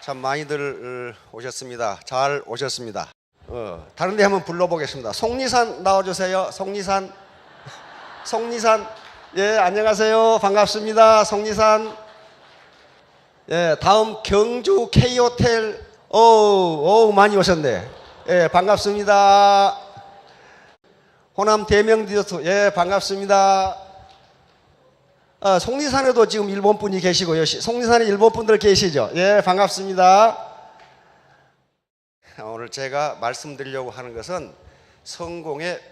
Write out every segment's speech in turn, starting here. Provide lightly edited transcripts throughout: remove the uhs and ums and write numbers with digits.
참 많이들 오셨습니다. 잘 오셨습니다. 다른 데 한번 불러보겠습니다. 속리산 나와주세요. 속리산. 속리산. 예, 안녕하세요. 반갑습니다. 속리산. 예, 다음 경주 K호텔. 많이 오셨네. 예, 반갑습니다. 호남 대명 디저트. 예, 반갑습니다. 속리산에도 지금 일본 분이 계시고요. 속리산에 일본 분들 계시죠? 예, 반갑습니다. 오늘 제가 말씀드리려고 하는 것은 성공의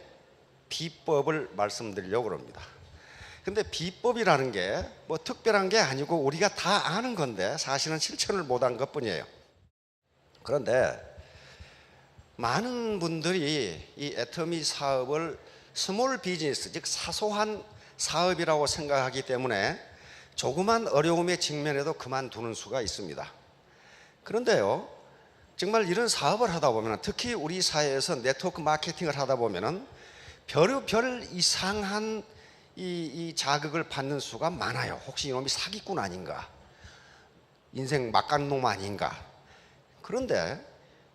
비법을 말씀드리려고 합니다. 근데 비법이라는 게 뭐 특별한 게 아니고 우리가 다 아는 건데 사실은 실천을 못한 것뿐이에요. 그런데 많은 분들이 이 애터미 사업을 스몰 비즈니스, 즉 사소한 사업이라고 생각하기 때문에 조그만 어려움에 직면해도 그만두는 수가 있습니다. 그런데요, 정말 이런 사업을 하다 보면, 특히 우리 사회에서 네트워크 마케팅을 하다 보면 별 이상한 이 자극을 받는 수가 많아요. 혹시 이놈이 사기꾼 아닌가? 인생 막간놈 아닌가? 그런데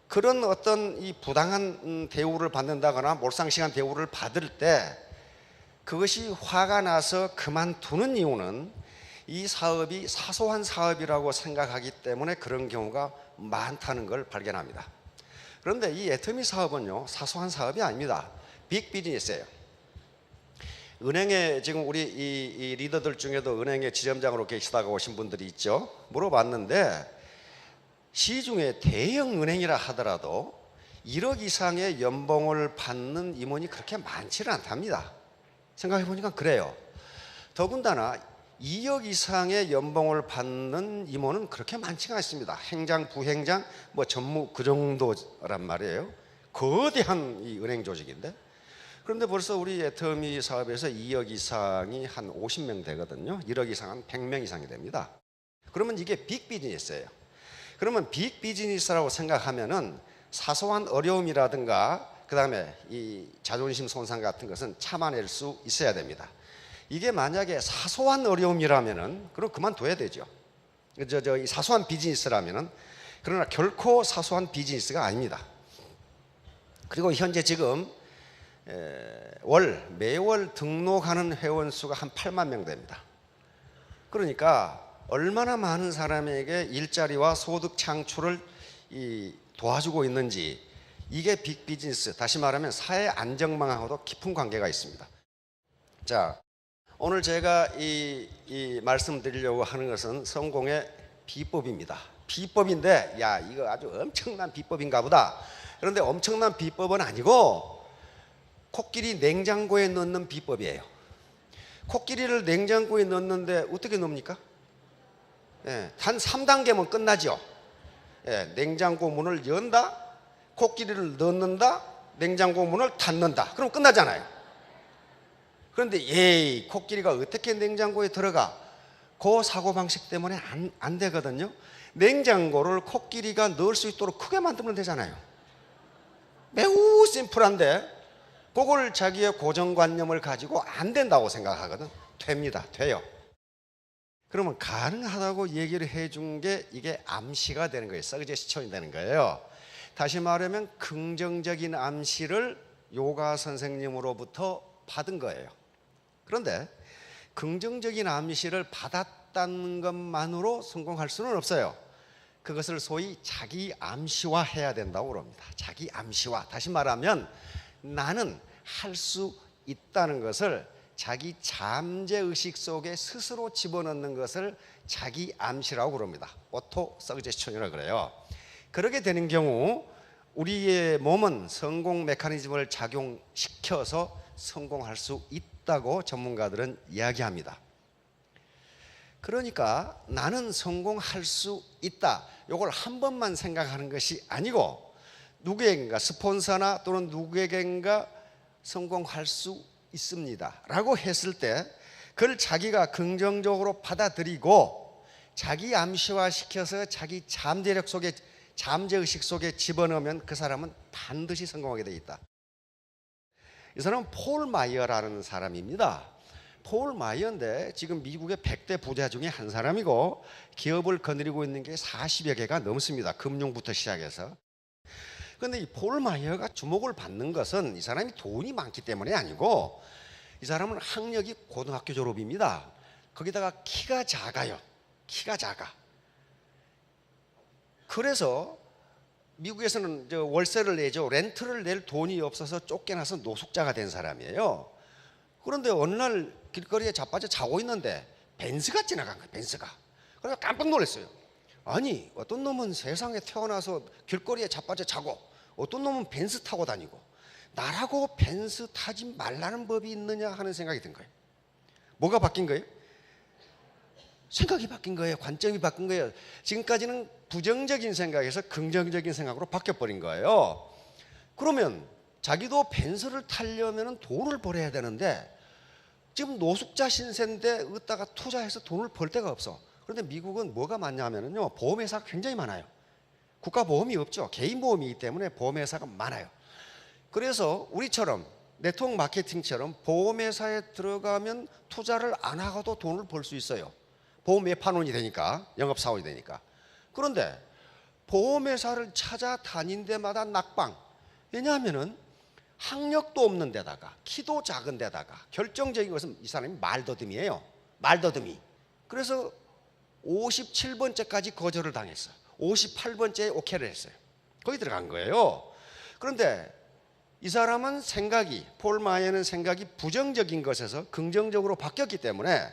그런 어떤 이 부당한 대우를 받는다거나 몰상식한 대우를 받을 때 그것이 화가 나서 그만두는 이유는 이 사업이 사소한 사업이라고 생각하기 때문에 그런 경우가 많다는 걸 발견합니다. 그런데 이 애터미 사업은요, 사소한 사업이 아닙니다. 빅 비즈니스예요. 은행에 지금 우리 이 리더들 중에도 은행에 지점장으로 계시다가 오신 분들이 있죠. 물어봤는데 시중에 대형 은행이라 하더라도 1억 이상의 연봉을 받는 임원이 그렇게 많지는 않답니다. 생각해 보니까 그래요. 더군다나 2억 이상의 연봉을 받는 임원은 그렇게 많지가 않습니다. 행장, 부행장, 뭐 전무 그 정도란 말이에요. 거대한 이 은행 조직인데. 그런데 벌써 우리 애터미 사업에서 2억 이상이 한 50명 되거든요. 1억 이상은 100명 이상이 됩니다. 그러면 이게 빅 비즈니스예요. 그러면 빅 비즈니스라고 생각하면은 사소한 어려움이라든가 그 다음에 이 자존심 손상 같은 것은 참아낼 수 있어야 됩니다. 이게 만약에 사소한 어려움이라면은 그럼 그만둬야 되죠. 이 사소한 비즈니스라면은. 그러나 결코 사소한 비즈니스가 아닙니다. 그리고 현재 지금 매월 등록하는 회원 수가 한 8만 명 됩니다. 그러니까 얼마나 많은 사람에게 일자리와 소득 창출을 도와주고 있는지, 이게 빅 비즈니스, 다시 말하면 사회 안정망하고도 깊은 관계가 있습니다. 자, 오늘 제가 이 말씀드리려고 하는 것은 성공의 비법입니다. 비법인데, 야, 이거 아주 엄청난 비법인가 보다. 그런데 엄청난 비법은 아니고 코끼리 냉장고에 넣는 비법이에요. 코끼리를 냉장고에 넣는데 어떻게 넣습니까? 단 3단계면 끝나죠. 냉장고 문을 연다, 코끼리를 넣는다, 냉장고 문을 닫는다. 그럼 끝나잖아요. 그런데 코끼리가 어떻게 냉장고에 들어가? 그 사고방식 때문에 안 되거든요. 냉장고를 코끼리가 넣을 수 있도록 크게 만들면 되잖아요. 매우 심플한데 그걸 자기의 고정관념을 가지고 안 된다고 생각하거든. 됩니다. 돼요. 그러면 가능하다고 얘기를 해준 게 이게 암시가 되는 거예요. 서제스천이 되는 거예요. 다시 말하면 긍정적인 암시를 요가 선생님으로부터 받은 거예요. 그런데 긍정적인 암시를 받았다는 것만으로 성공할 수는 없어요. 그것을 소위 자기 암시화해야 된다고 합니다. 자기 암시화. 다시 말하면 나는 할 수 있다는 것을 자기 잠재의식 속에 스스로 집어넣는 것을 자기 암시라고 그럽니다. 오토 서제스천이라고 그래요. 그렇게 되는 경우 우리의 몸은 성공 메커니즘을 작용시켜서 성공할 수 있다고 전문가들은 이야기합니다. 그러니까 나는 성공할 수 있다. 이걸 한 번만 생각하는 것이 아니고 누구에겐가 스폰서나 또는 누구에겐가 성공할 수 있습니다 라고 했을 때 그걸 자기가 긍정적으로 받아들이고 자기 암시화시켜서 자기 잠재의식 속에 집어넣으면 그 사람은 반드시 성공하게 되어 있다. 이 사람은 폴 마이어라는 사람입니다. 폴 마이어인데 지금 미국의 100대 부자 중에 한 사람이고 기업을 거느리고 있는 게 40여 개가 넘습니다. 금융부터 시작해서. 그런데 이 폴 마이어가 주목을 받는 것은 이 사람이 돈이 많기 때문이 아니고 이 사람은 학력이 고등학교 졸업입니다. 거기다가 키가 작아요. 키가 작아. 그래서 미국에서는 월세를 내죠. 렌트를 낼 돈이 없어서 쫓겨나서 노숙자가 된 사람이에요. 그런데 어느 날 길거리에 자빠져 자고 있는데 벤츠가 지나간 거예요. 벤츠가. 그래서 깜빡 놀랐어요. 아니 어떤 놈은 세상에 태어나서 길거리에 자빠져 자고 어떤 놈은 벤츠 타고 다니고 나라고 벤츠 타지 말라는 법이 있느냐 하는 생각이 든 거예요. 뭐가 바뀐 거예요? 생각이 바뀐 거예요. 관점이 바뀐 거예요. 지금까지는 부정적인 생각에서 긍정적인 생각으로 바뀌어버린 거예요. 그러면 자기도 벤츠를 타려면 돈을 벌어야 되는데 지금 노숙자 신세인데 어디다가 투자해서 돈을 벌 데가 없어. 그런데 미국은 뭐가 많냐면요, 보험회사가 굉장히 많아요. 국가보험이 없죠. 개인보험이기 때문에 보험회사가 많아요. 그래서 우리처럼 네트워크 마케팅처럼 보험회사에 들어가면 투자를 안 하고도 돈을 벌 수 있어요. 보험 외판원이 되니까, 영업사원이 되니까. 그런데 보험회사를 찾아다닌 데마다 낙방. 왜냐하면은 학력도 없는 데다가 키도 작은 데다가 결정적인 것은 이 사람이 말더듬이에요. 말더듬이. 그래서 57번째까지 거절을 당했어요. 58번째에 오케이를 했어요. 거기 들어간 거예요. 그런데 이 사람은 생각이, 폴 마이어는 생각이 부정적인 것에서 긍정적으로 바뀌었기 때문에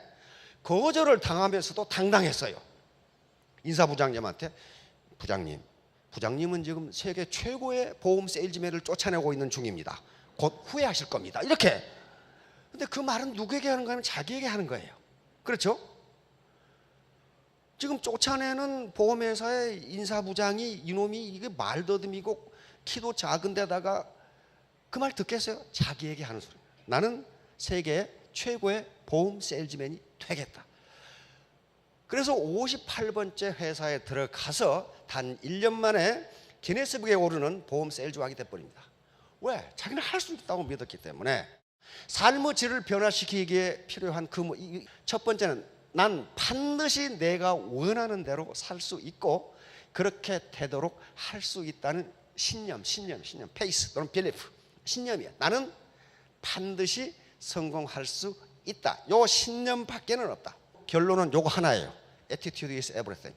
거절을 당하면서도 당당했어요. 인사부장님한테 부장님은 지금 세계 최고의 보험 세일즈맨을 쫓아내고 있는 중입니다. 곧 후회하실 겁니다. 이렇게. 근데 그 말은 누구에게 하는 거냐면 자기에게 하는 거예요. 그렇죠? 지금 쫓아내는 보험회사의 인사부장이 이놈이 이게 말더듬이고 키도 작은 데다가 그 말 듣겠어요? 자기에게 하는 소리. 나는 세계 최고의 보험 세일즈맨이 되겠다. 그래서 58번째 회사에 들어가서 단 1년 만에 기네스북에 오르는 보험 세일즈왕이 돼버립니다. 왜? 자기는 할 수 있다고 믿었기 때문에. 삶의 질을 변화시키기에 필요한 첫 번째는 난 반드시 내가 원하는 대로 살 수 있고 그렇게 되도록 할 수 있다는 신념, 페이스 또는 빌리프, 신념이야. 나는 반드시 성공할 수 있다. 요 신념밖에는 없다. 결론은 요거 하나예요. Attitude is everything.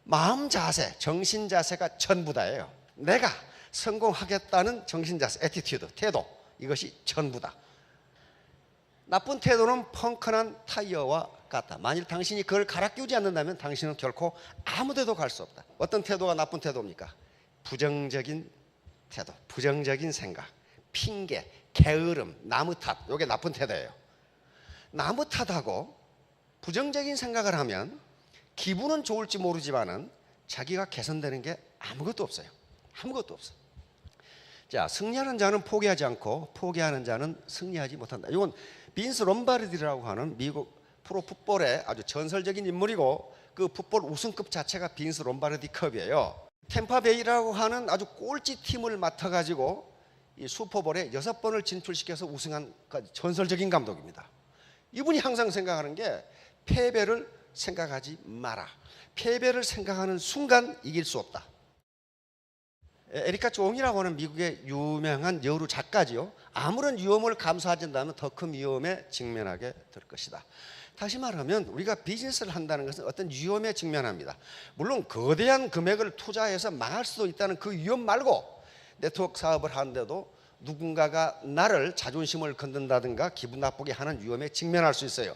마음 자세, 정신 자세가 전부다예요. 내가 성공하겠다는 정신 자세, attitude, 태도, 이것이 전부다. 나쁜 태도는 펑크난 타이어와 같다. 만일 당신이 그걸 갈아 끼우지 않는다면 당신은 결코 아무 데도 갈 수 없다. 어떤 태도가 나쁜 태도입니까? 부정적인 태도, 부정적인 생각, 핑계, 게으름, 나무 탓, 이게 나쁜 태도예요. 나무 탓하고 부정적인 생각을 하면 기분은 좋을지 모르지만은 자기가 개선되는 게 아무것도 없어요. 아무것도 없어. 자, 승리하는 자는 포기하지 않고 포기하는 자는 승리하지 못한다. 이건 빈스 롬바르디라고 하는 미국 프로 풋볼의 아주 전설적인 인물이고 그 풋볼 우승급 자체가 빈스 롬바르디컵이에요. 템파베이라고 하는 아주 꼴찌 팀을 맡아가지고 이 슈퍼볼에 6번을 진출시켜서 우승한 전설적인 감독입니다. 이분이 항상 생각하는 게 패배를 생각하지 마라. 패배를 생각하는 순간 이길 수 없다. 에리카 종이라고 하는 미국의 유명한 여우 작가지요. 아무런 위험을 감수하지 않는다면 더 큰 위험에 직면하게 될 것이다. 다시 말하면 우리가 비즈니스를 한다는 것은 어떤 위험에 직면합니다. 물론 거대한 금액을 투자해서 망할 수도 있다는 그 위험 말고 네트워크 사업을 하는데도 누군가가 나를 자존심을 건든다든가 기분 나쁘게 하는 위험에 직면할 수 있어요.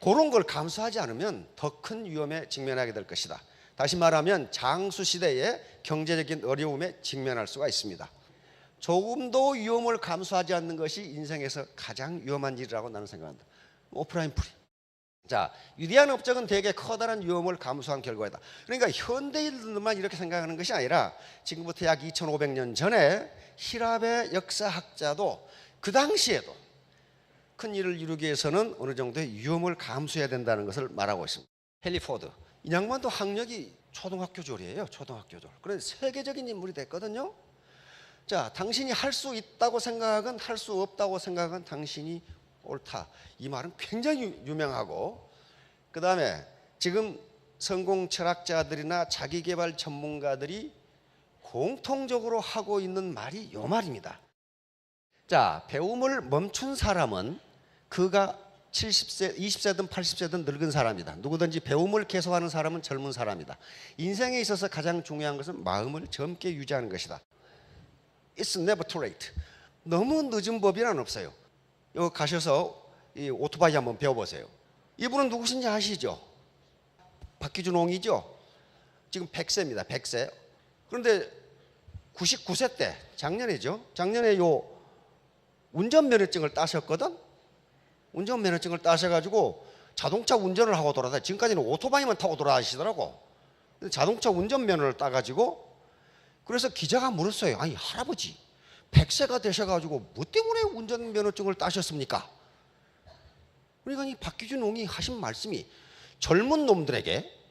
그런 걸 감수하지 않으면 더 큰 위험에 직면하게 될 것이다. 다시 말하면 장수시대의 경제적인 어려움에 직면할 수가 있습니다. 조금도 위험을 감수하지 않는 것이 인생에서 가장 위험한 일이라고 나는 생각한다. 오프라 윈프리. 자, 위대한 업적은 대개 커다란 위험을 감수한 결과이다. 그러니까 현대인들만 이렇게 생각하는 것이 아니라 지금부터 약 2500년 전에 히랍의 역사학자도 그 당시에도 큰 일을 이루기 위해서는 어느 정도의 위험을 감수해야 된다는 것을 말하고 있습니다. 헨리 포드. 이 양반도 학력이 초등학교 졸이에요. 초등학교 졸. 그래서 세계적인 인물이 됐거든요. 자, 당신이 할 수 있다고 생각은 할 수 없다고 생각은 당신이 옳다. 이 말은 굉장히 유명하고, 그 다음에 지금 성공 철학자들이나 자기개발 전문가들이 공통적으로 하고 있는 말이 이 말입니다. 자, 배움을 멈춘 사람은 그가 70세, 20세든 80세든 늙은 사람이다. 누구든지 배움을 계속하는 사람은 젊은 사람이다. 인생에 있어서 가장 중요한 것은 마음을 젊게 유지하는 것이다. It's never too late. 너무 늦은 법이란 없어요. 여기 가셔서 이 오토바이 한번 배워보세요. 이분은 누구신지 아시죠? 박기준 옹이죠? 지금 100세입니다. 100세. 그런데 99세 때, 작년에죠? 작년에 요 운전면허증을 따셨거든? 운전면허증을 따셔가지고 자동차 운전을 하고 돌아다니, 지금까지는 오토바이만 타고 돌아다니시더라고. 자동차 운전면허를 따가지고, 그래서 기자가 물었어요. 아니, 할아버지, 100세가 되셔가지고 뭐 때문에 운전면허증을 따셨습니까? 그러니까 이 박기준 옹이 하신 말씀이 젊은 놈들에게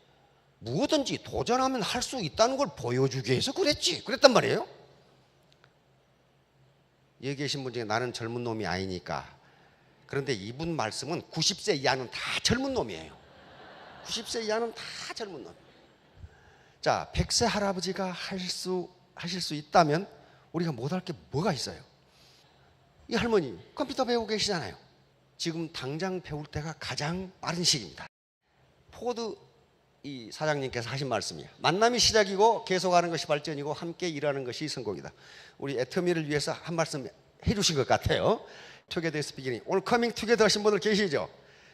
무엇든지 도전하면 할 수 있다는 걸 보여주기 위해서 그랬단 말이에요. 여기 계신 분 중에 나는 젊은 놈이 아니니까. 그런데 이분 말씀은 90세 이하는 다 젊은 놈이에요. 90세 이하는 다 젊은 놈. 자, 100세 할아버지가 하실 수 있다면 우리가 못할 게 뭐가 있어요? 이 할머니 컴퓨터 배우고 계시잖아요. 지금 당장 배울 때가 가장 빠른 시기입니다. 포드 이 사장님께서 하신 말씀이에요. 만남이 시작이고 계속하는 것이 발전이고 함께 일하는 것이 성공이다. 우리 애터미를 위해서 한 말씀 해주신 것 같아요. Together is beginning. 오늘 coming together 하신 분들 계시죠?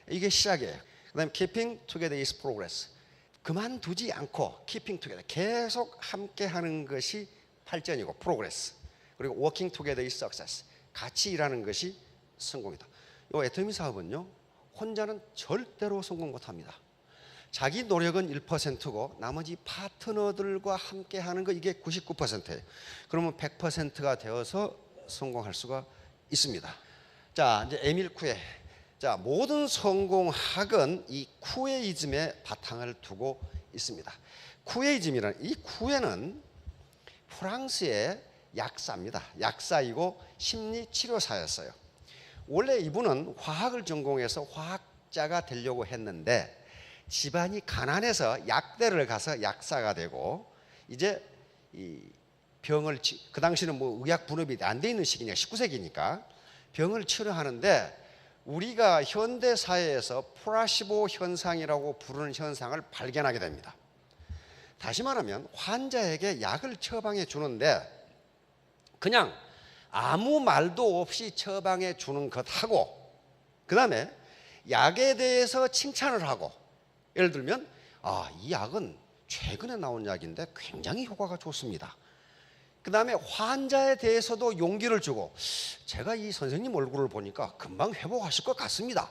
이게 시작이에요. 그 다음에 keeping together is progress. 그만두지 않고 keeping together, 계속 함께 하는 것이 발전이고 progress. 그리고 working together is success. 같이 일하는 것이 성공이다. 이 애터미 사업은요, 혼자는 절대로 성공 못합니다. 자기 노력은 1%고 나머지 파트너들과 함께 하는 거 이게 99%예요. 그러면 100%가 되어서 성공할 수가 있습니다. 자, 이제 에밀 쿠에. 자, 모든 성공학은 이 쿠에이즘에 바탕을 두고 있습니다. 쿠에이즘이라는 이 쿠에는 프랑스의 약사입니다. 약사이고 심리치료사였어요. 원래 이분은 화학을 전공해서 화학자가 되려고 했는데 집안이 가난해서 약대를 가서 약사가 되고, 이제 이 병을 그 당시는 뭐 의학 분업이 안 돼 있는 시기니까 19세기니까 병을 치료하는데, 우리가 현대 사회에서 플라시보 현상이라고 부르는 현상을 발견하게 됩니다. 다시 말하면 환자에게 약을 처방해 주는데 그냥 아무 말도 없이 처방해 주는 것하고, 그 다음에 약에 대해서 칭찬을 하고, 예를 들면 이 약은 최근에 나온 약인데 굉장히 효과가 좋습니다. 그 다음에 환자에 대해서도 용기를 주고, 제가 이 선생님 얼굴을 보니까 금방 회복하실 것 같습니다.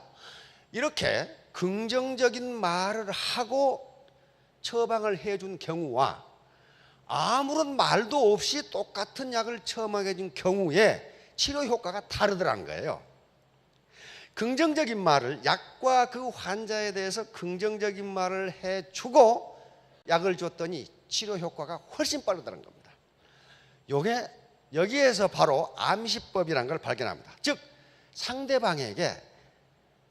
이렇게 긍정적인 말을 하고 처방을 해준 경우와 아무런 말도 없이 똑같은 약을 처방해 준 경우에 치료 효과가 다르더라는 거예요. 긍정적인 말을, 약과 그 환자에 대해서 긍정적인 말을 해주고 약을 줬더니 치료 효과가 훨씬 빠르다는 겁니다. 요게 여기에서 바로 암시법이라는 걸 발견합니다. 즉 상대방에게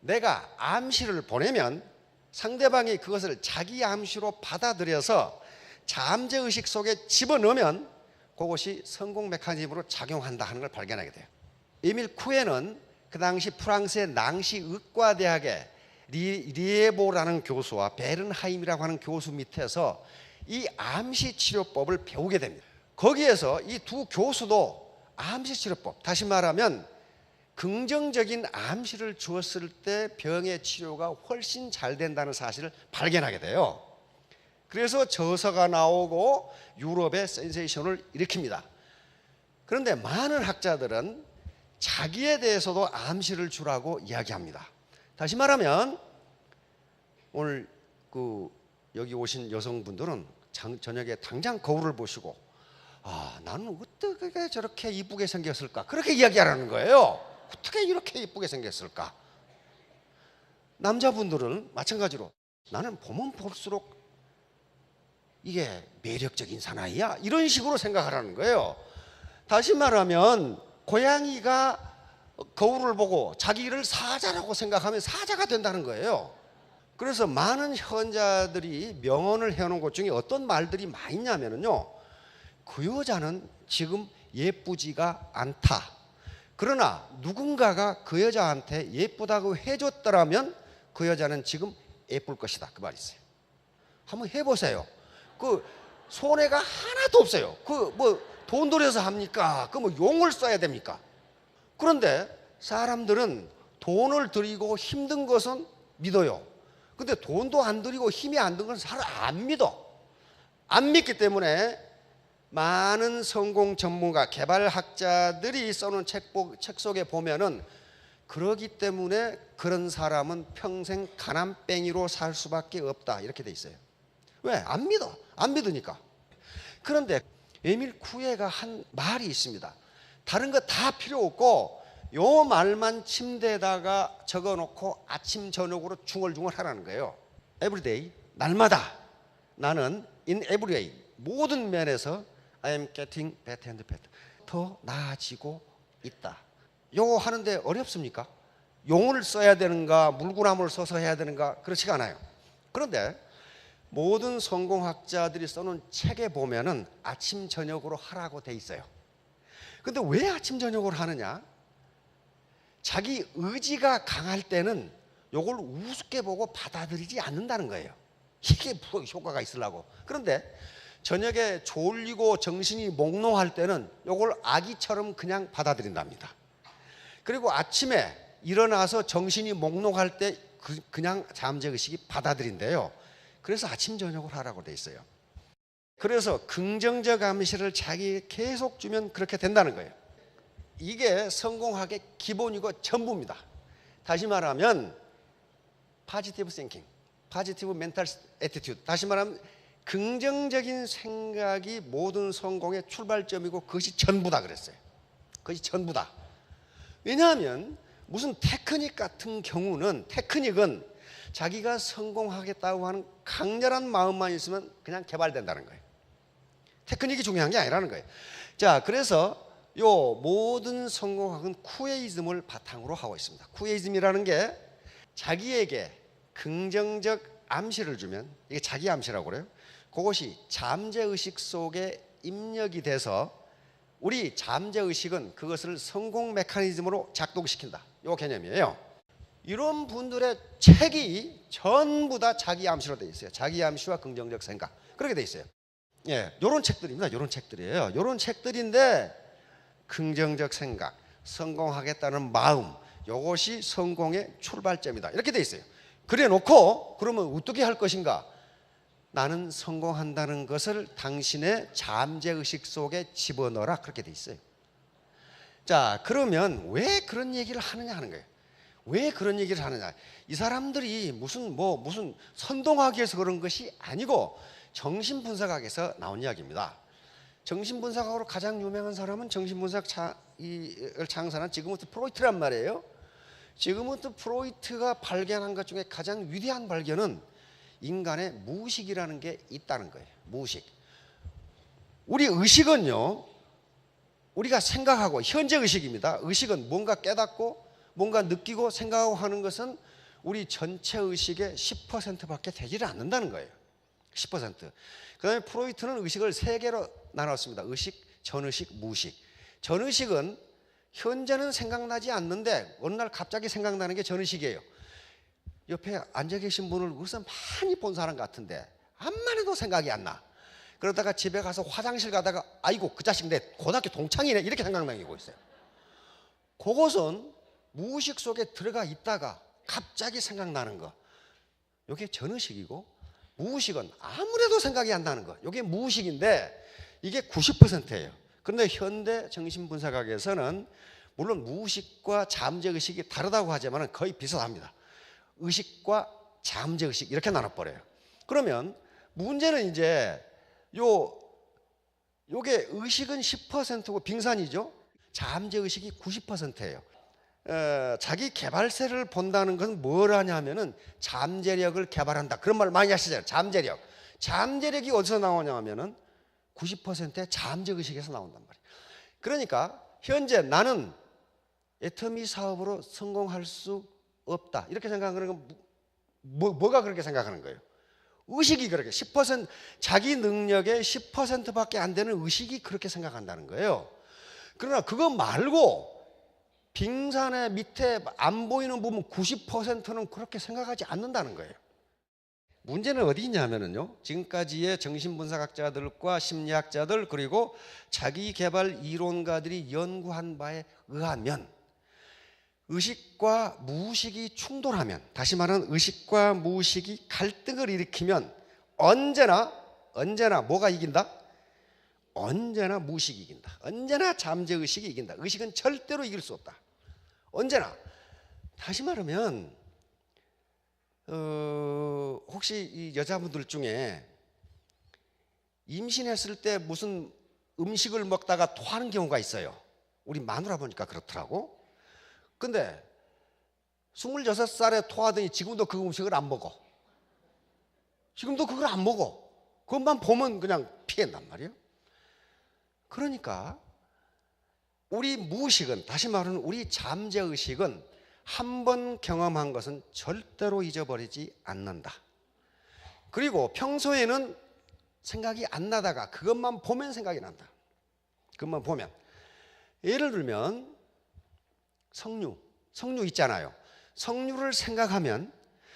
내가 암시를 보내면 상대방이 그것을 자기 암시로 받아들여서 잠재의식 속에 집어넣으면 그것이 성공 메커니즘으로 작용한다 하는 걸 발견하게 돼요. 에밀 쿠에는 그 당시 프랑스의 낭시 의과대학의 리에보라는 교수와 베른하임이라고 하는 교수 밑에서 이 암시치료법을 배우게 됩니다. 거기에서 이 두 교수도 암시치료법, 다시 말하면 긍정적인 암시를 주었을 때 병의 치료가 훨씬 잘 된다는 사실을 발견하게 돼요. 그래서 저서가 나오고 유럽의 센세이션을 일으킵니다. 그런데 많은 학자들은 자기에 대해서도 암시를 주라고 이야기합니다. 다시 말하면 오늘 여기 오신 여성분들은 저녁에 당장 거울을 보시고 나는 어떻게 저렇게 이쁘게 생겼을까, 그렇게 이야기하라는 거예요. 어떻게 이렇게 이쁘게 생겼을까. 남자분들은 마찬가지로 나는 보면 볼수록 이게 매력적인 사나이야, 이런 식으로 생각하라는 거예요. 다시 말하면 고양이가 거울을 보고 자기를 사자라고 생각하면 사자가 된다는 거예요. 그래서 많은 현자들이 명언을 해놓은 것 중에 어떤 말들이 많이 있냐면요, 그 여자는 지금 예쁘지가 않다. 그러나 누군가가 그 여자한테 예쁘다고 해줬더라면 그 여자는 지금 예쁠 것이다. 그 말이 있어요. 한번 해보세요. 그 손해가 하나도 없어요. 그 뭐 돈 들여서 합니까? 그 뭐 용을 써야 됩니까? 그런데 사람들은 돈을 들이고 힘든 것은 믿어요. 근데 돈도 안 들이고 힘이 안 든 건 잘 안 믿어. 안 믿기 때문에 많은 성공 전문가, 개발학자들이 써놓은 책 속에 보면은 그러기 때문에 그런 사람은 평생 가난뱅이로 살 수밖에 없다. 이렇게 돼 있어요. 왜? 안 믿어. 안 믿으니까. 그런데 에밀 쿠에가 한 말이 있습니다. 다른 거 다 필요 없고 요 말만 침대에다가 적어놓고 아침 저녁으로 중얼중얼 하라는 거예요. Everyday, 날마다 나는 in every way, 모든 면에서 I am getting better and better, 더 나아지고 있다. 요거 하는데 어렵습니까? 용어를 써야 되는가, 물구나무를 써서 해야 되는가, 그렇지가 않아요. 그런데 모든 성공학자들이 써놓은 책에 보면은 아침 저녁으로 하라고 돼 있어요. 근데 왜 아침 저녁으로 하느냐? 자기 의지가 강할 때는 요걸 우습게 보고 받아들이지 않는다는 거예요. 이게 뭐 효과가 있으려고. 그런데 저녁에 졸리고 정신이 몽롱할 때는 요걸 아기처럼 그냥 받아들인답니다. 그리고 아침에 일어나서 정신이 몽롱할 때 그냥 잠재의식이 받아들인대요. 그래서 아침 저녁을 하라고 돼 있어요. 그래서 긍정적 암시를 자기에게 계속 주면 그렇게 된다는 거예요. 이게 성공학의 기본이고 전부입니다. 다시 말하면 positive thinking, positive mental attitude. 다시 말하면 긍정적인 생각이 모든 성공의 출발점이고 그것이 전부다 그랬어요. 그것이 전부다. 왜냐하면 무슨 테크닉 같은 경우는, 테크닉은 자기가 성공하겠다고 하는 강렬한 마음만 있으면 그냥 개발된다는 거예요. 테크닉이 중요한 게 아니라는 거예요. 자, 그래서 요 모든 성공학은 쿠에이즘을 바탕으로 하고 있습니다. 쿠에이즘이라는 게 자기에게 긍정적 암시를 주면, 이게 자기 암시라고 그래요. 그것이 잠재의식 속에 입력이 돼서 우리 잠재의식은 그것을 성공 메커니즘으로 작동시킨다. 요 개념이에요. 이런 분들의 책이 전부 다 자기 암시로 되어 있어요. 자기 암시와 긍정적 생각, 그렇게 되어 있어요. 예, 요런 책들입니다. 요런 책들이에요. 요런 책들인데 긍정적 생각, 성공하겠다는 마음, 요것이 성공의 출발점이다. 이렇게 되어 있어요. 그래 놓고 그러면 어떻게 할 것인가? 나는 성공한다는 것을 당신의 잠재의식 속에 집어넣어라. 그렇게 돼 있어요. 자, 그러면 왜 그런 얘기를 하느냐 하는 거예요. 왜 그런 얘기를 하느냐? 이 사람들이 무슨 선동하기 위해서 그런 것이 아니고 정신분석학에서 나온 이야기입니다. 정신분석학으로 가장 유명한 사람은 정신분석을 창설한 지그문트 프로이트란 말이에요. 지그문트 프로이트가 발견한 것 중에 가장 위대한 발견은 인간의 무의식이라는 게 있다는 거예요. 무의식. 우리 의식은요, 우리가 생각하고, 현재 의식입니다. 의식은 뭔가 깨닫고 뭔가 느끼고 생각하고 하는 것은 우리 전체 의식의 10%밖에 되지를 않는다는 거예요. 10%. 그 다음에 프로이트는 의식을 3개로 나눴습니다. 의식, 전의식, 무의식. 전의식은 현재는 생각나지 않는데 어느 날 갑자기 생각나는 게 전의식이에요. 옆에 앉아 계신 분을 우선 많이 본 사람 같은데 암만 해도 생각이 안 나. 그러다가 집에 가서 화장실 가다가 아이고 그 자식 내 고등학교 동창이네 이렇게 생각나고 있어요. 그것은 무의식 속에 들어가 있다가 갑자기 생각나는 거, 이게 전의식이고, 무의식은 아무래도 생각이 안 나는 거, 이게 무의식인데 이게 90%예요. 그런데 현대 정신분석학에서는 물론 무의식과 잠재의식이 다르다고 하지만 거의 비슷합니다. 의식과 잠재의식 이렇게 나눠버려요. 그러면 문제는 이제 요게 의식은 10%고 빙산이죠. 잠재의식이 90%예요. 자기 개발세를 본다는 건 뭘 하냐면은 잠재력을 개발한다. 그런 말 많이 하시잖아요. 잠재력. 잠재력이 어디서 나오냐 하면은 90%의 잠재의식에서 나온단 말이에요. 그러니까 현재 나는 애터미 사업으로 성공할 수 없다. 이렇게 생각하는 건 뭐가 그렇게 생각하는 거예요? 의식이 그렇게 10% 자기 능력의 10%밖에 안 되는 의식이 그렇게 생각한다는 거예요. 그러나 그거 말고 빙산의 밑에 안 보이는 부분 90%는 그렇게 생각하지 않는다는 거예요. 문제는 어디 있냐면요, 지금까지의 정신분석학자들과 심리학자들 그리고 자기개발 이론가들이 연구한 바에 의하면 의식과 무의식이 충돌하면, 다시 말하면 의식과 무의식이 갈등을 일으키면 언제나 뭐가 이긴다? 언제나 무의식이 이긴다. 언제나 잠재의식이 이긴다. 의식은 절대로 이길 수 없다. 언제나. 다시 말하면 혹시 이 여자분들 중에 임신했을 때 무슨 음식을 먹다가 토하는 경우가 있어요. 우리 마누라 보니까 그렇더라고. 근데 26살에 토하더니 지금도 그 음식을 안 먹어. 지금도 그걸 안 먹어. 그것만 보면 그냥 피한단 말이에요. 그러니까 우리 무의식은, 다시 말하면 우리 잠재의식은 한 번 경험한 것은 절대로 잊어버리지 않는다. 그리고 평소에는 생각이 안 나다가 그것만 보면 생각이 난다. 그것만 보면. 예를 들면 석류 있잖아요. 석류를 생각하면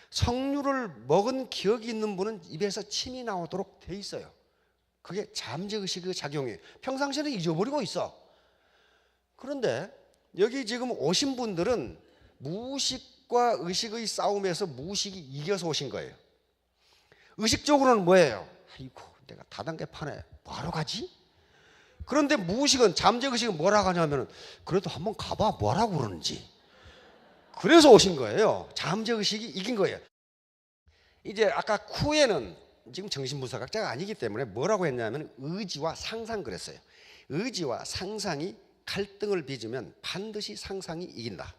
석류를 먹은 기억이 있는 분은 입에서 침이 나오도록 돼 있어요. 그게 잠재의식의 작용이에요. 평상시에는 잊어버리고 있어. 그런데 여기 지금 오신 분들은 무의식과 의식의 싸움에서 무의식이 이겨서 오신 거예요. 의식적으로는 뭐예요? 아이고, 내가 다단계판에 뭐하러 가지? 그런데 무의식은, 잠재의식은 뭐라고 하냐면 그래도 한번 가봐, 뭐라고 그러는지. 그래서 오신 거예요. 잠재의식이 이긴 거예요. 이제 아까 쿠에는 지금 정신분석학자가 아니기 때문에 뭐라고 했냐면 의지와 상상 그랬어요. 의지와 상상이 갈등을 빚으면 반드시 상상이 이긴다.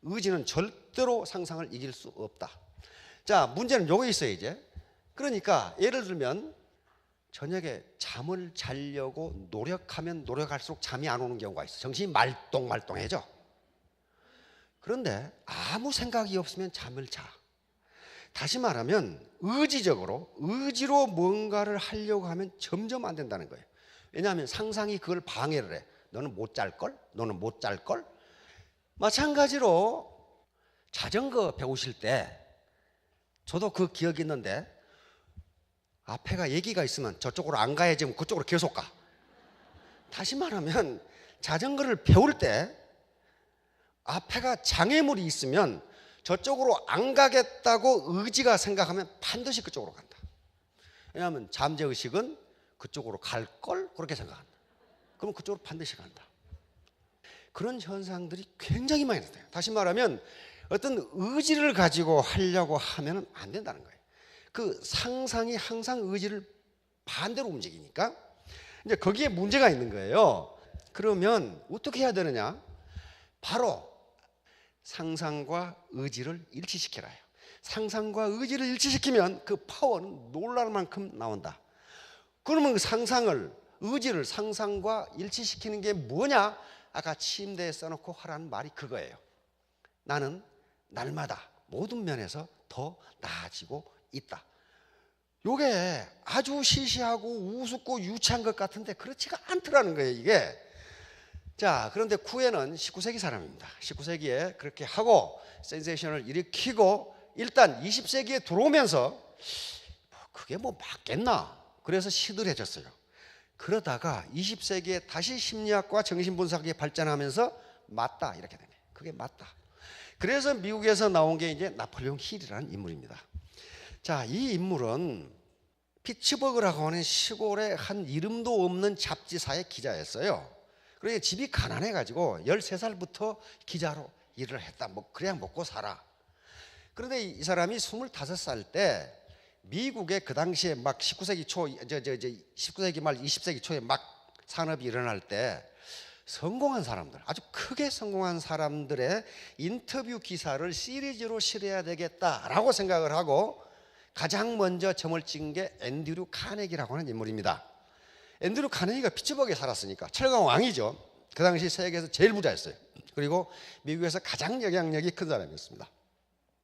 의지는 절대로 상상을 이길 수 없다. 자, 문제는 요거 있어요 이제. 그러니까 예를 들면 저녁에 잠을 자려고 노력하면 노력할수록 잠이 안 오는 경우가 있어요. 정신이 말똥말똥해져. 그런데 아무 생각이 없으면 잠을 자. 다시 말하면 의지로 뭔가를 하려고 하면 점점 안 된다는 거예요. 왜냐하면 상상이 그걸 방해를 해. 너는 못 잘걸? 너는 못 잘걸? 마찬가지로 자전거 배우실 때 저도 그 기억이 있는데 앞에가 얘기가 있으면 저쪽으로 안 가야지 그쪽으로 계속 가. 다시 말하면 자전거를 배울 때 앞에가 장애물이 있으면 저쪽으로 안 가겠다고 의지가 생각하면 반드시 그쪽으로 간다. 왜냐하면 잠재의식은 그쪽으로 갈 걸 그렇게 생각한다. 그럼 그쪽으로 반드시 간다. 그런 현상들이 굉장히 많이 나타나요. 다시 말하면 어떤 의지를 가지고 하려고 하면 안 된다는 거예요. 그 상상이 항상 의지를 반대로 움직이니까 이제 거기에 문제가 있는 거예요. 그러면 어떻게 해야 되느냐? 바로 상상과 의지를 일치시켜라. 상상과 의지를 일치시키면 그 파워는 놀랄 만큼 나온다. 그러면 그 의지를 상상과 일치시키는 게 뭐냐? 아까 침대에 써놓고 하라는 말이 그거예요. 나는 날마다 모든 면에서 더 나아지고 있다. 요게 아주 시시하고 우습고 유치한 것 같은데 그렇지가 않더라는 거예요, 이게. 자, 그런데 쿠에는 19세기 사람입니다. 19세기에 그렇게 하고 센세이션을 일으키고 일단 20세기에 들어오면서 그게 뭐 맞겠나? 그래서 시들해졌어요. 그러다가 20세기에 다시 심리학과 정신분석이 발전하면서 맞다 이렇게 되네. 그게 맞다. 그래서 미국에서 나온 게 이제 나폴레옹 힐이라는 인물입니다. 자, 이 인물은 피츠버그라고 하는 시골의 한 이름도 없는 잡지사의 기자였어요. 그러니까 집이 가난해가지고 13살부터 기자로 일을 했다. 뭐 그래야 먹고 살아. 그런데 이 사람이 25살 때 미국의 그 당시에 막 19세기 초, 19세기 말 20세기 초에 막 산업이 일어날 때 성공한 사람들, 아주 크게 성공한 사람들의 인터뷰 기사를 시리즈로 실어야 되겠다라고 생각을 하고 가장 먼저 점을 찍은 게 앤드류 카네기라고 하는 인물입니다. 앤드류 카네기가 피츠버그에 살았으니까 철강 왕이죠. 그 당시 세계에서 제일 부자였어요. 그리고 미국에서 가장 영향력이 큰 사람이었습니다.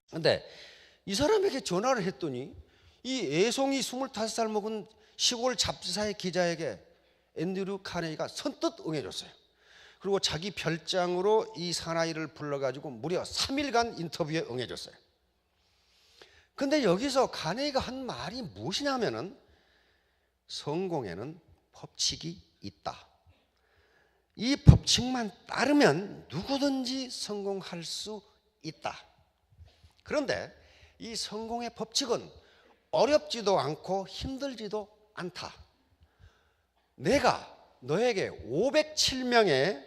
그런데 이 사람에게 전화를 했더니 이 애송이 25살 먹은 시골 잡지사의 기자에게 앤드류 카네기가 선뜻 응해줬어요. 그리고 자기 별장으로 이 사나이를 불러가지고 무려 3일간 인터뷰에 응해줬어요. 근데 여기서 카네기가 한 말이 무엇이냐면은 성공에는 법칙이 있다. 이 법칙만 따르면 누구든지 성공할 수 있다. 그런데 이 성공의 법칙은 어렵지도 않고 힘들지도 않다. 내가 너에게 507명의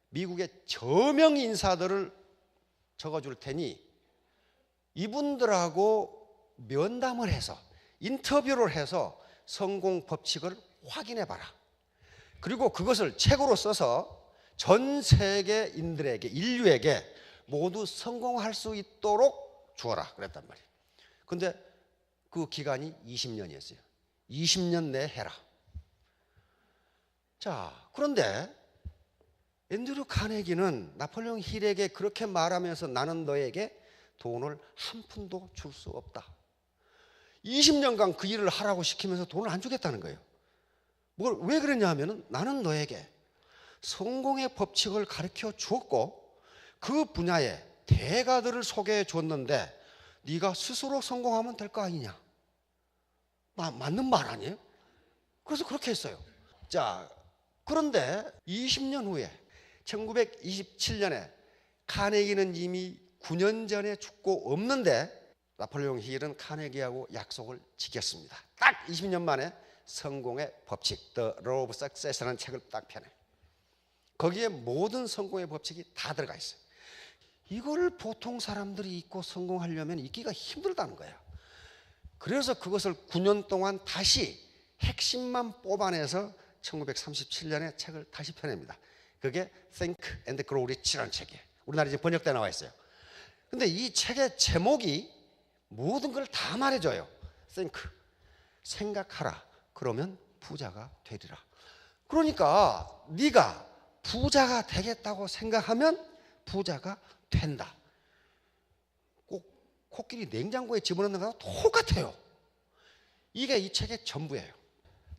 미국의 저명 인사들을 적어줄 테니 이분들하고 면담을 해서 인터뷰를 해서 성공 법칙을 확인해 봐라. 그리고 그것을 책으로 써서 전 세계인들에게, 인류에게 모두 성공할 수 있도록 주어라 그랬단 말이에요. 근데 그 기간이 20년이었어요. 20년 내에 해라. 자, 그런데 앤드류 카네기는 나폴레옹 힐에게 그렇게 말하면서 나는 너에게 돈을 한 푼도 줄 수 없다. 20년간 그 일을 하라고 시키면서 돈을 안 주겠다는 거예요. 왜 그랬냐 하면 나는 너에게 성공의 법칙을 가르쳐 주었고 그 분야의 대가들을 소개해 줬는데 네가 스스로 성공하면 될 거 아니냐. 맞는 말 아니에요? 그래서 그렇게 했어요. 자, 그런데 20년 후에 1927년에 카네기는 이미 9년 전에 죽고 없는데 나폴레옹 힐은 카네기하고 약속을 지켰습니다. 딱 20년 만에 성공의 법칙, The Law of Success라는 책을 딱 펴내요. 거기에 모든 성공의 법칙이 다 들어가 있어요. 이걸 보통 사람들이 읽고 성공하려면 읽기가 힘들다는 거예요. 그래서 그것을 9년 동안 다시 핵심만 뽑아내서 1937년에 책을 다시 펴냅니다. 그게 Think and Grow Rich라는 책이에요. 우리나라에 지금 번역돼 나와 있어요. 근데 이 책의 제목이 모든 걸 다 말해줘요. Think, 생각하라. 그러면 부자가 되리라. 그러니까 네가 부자가 되겠다고 생각하면 부자가 된다. 꼭 코끼리 냉장고에 집어넣는 거랑 똑같아요. 이게 이 책의 전부예요.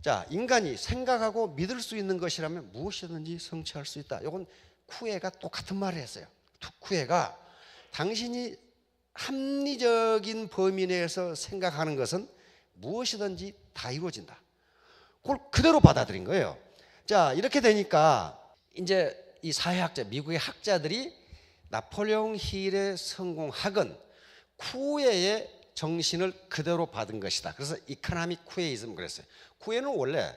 자, 인간이 생각하고 믿을 수 있는 것이라면 무엇이든지 성취할 수 있다. 이건 쿠에가 똑같은 말을 했어요. 쿠에가 당신이 합리적인 범위 내에서 생각하는 것은 무엇이든지 다 이루어진다. 그걸 그대로 받아들인 거예요. 자, 이렇게 되니까 이제 이 사회학자, 미국의 학자들이 나폴레옹 힐의 성공학은 쿠에의 정신을 그대로 받은 것이다. 그래서 이코노믹 쿠에이즘 그랬어요. 쿠에는 원래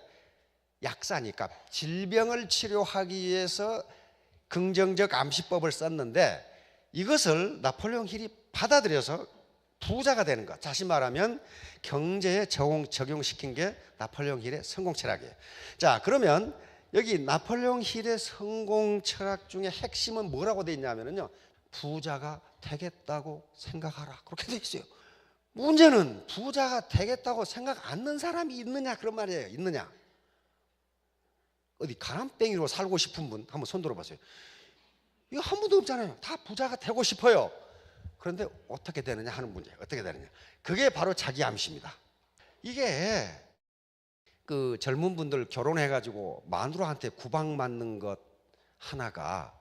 약사니까 질병을 치료하기 위해서 긍정적 암시법을 썼는데 이것을 나폴레옹 힐이 받아들여서 부자가 되는 것. 다시 말하면 경제에 적용시킨 게 나폴레옹 힐의 성공 철학이에요. 자, 그러면 여기 나폴레옹 힐의 성공 철학 중에 핵심은 뭐라고 돼 있냐면요, 부자가 되겠다고 생각하라. 그렇게 돼 있어요. 문제는 부자가 되겠다고 생각 않는 사람이 있느냐 그런 말이에요. 있느냐? 어디 가난뱅이로 살고 싶은 분 한번 손 들어보세요. 이거 한 분도 없잖아요. 다 부자가 되고 싶어요. 그런데 어떻게 되느냐 하는 문제. 어떻게 되느냐? 그게 바로 자기 암시입니다. 이게 그 젊은 분들 결혼해가지고 마누라한테 구박 맞는 것 하나가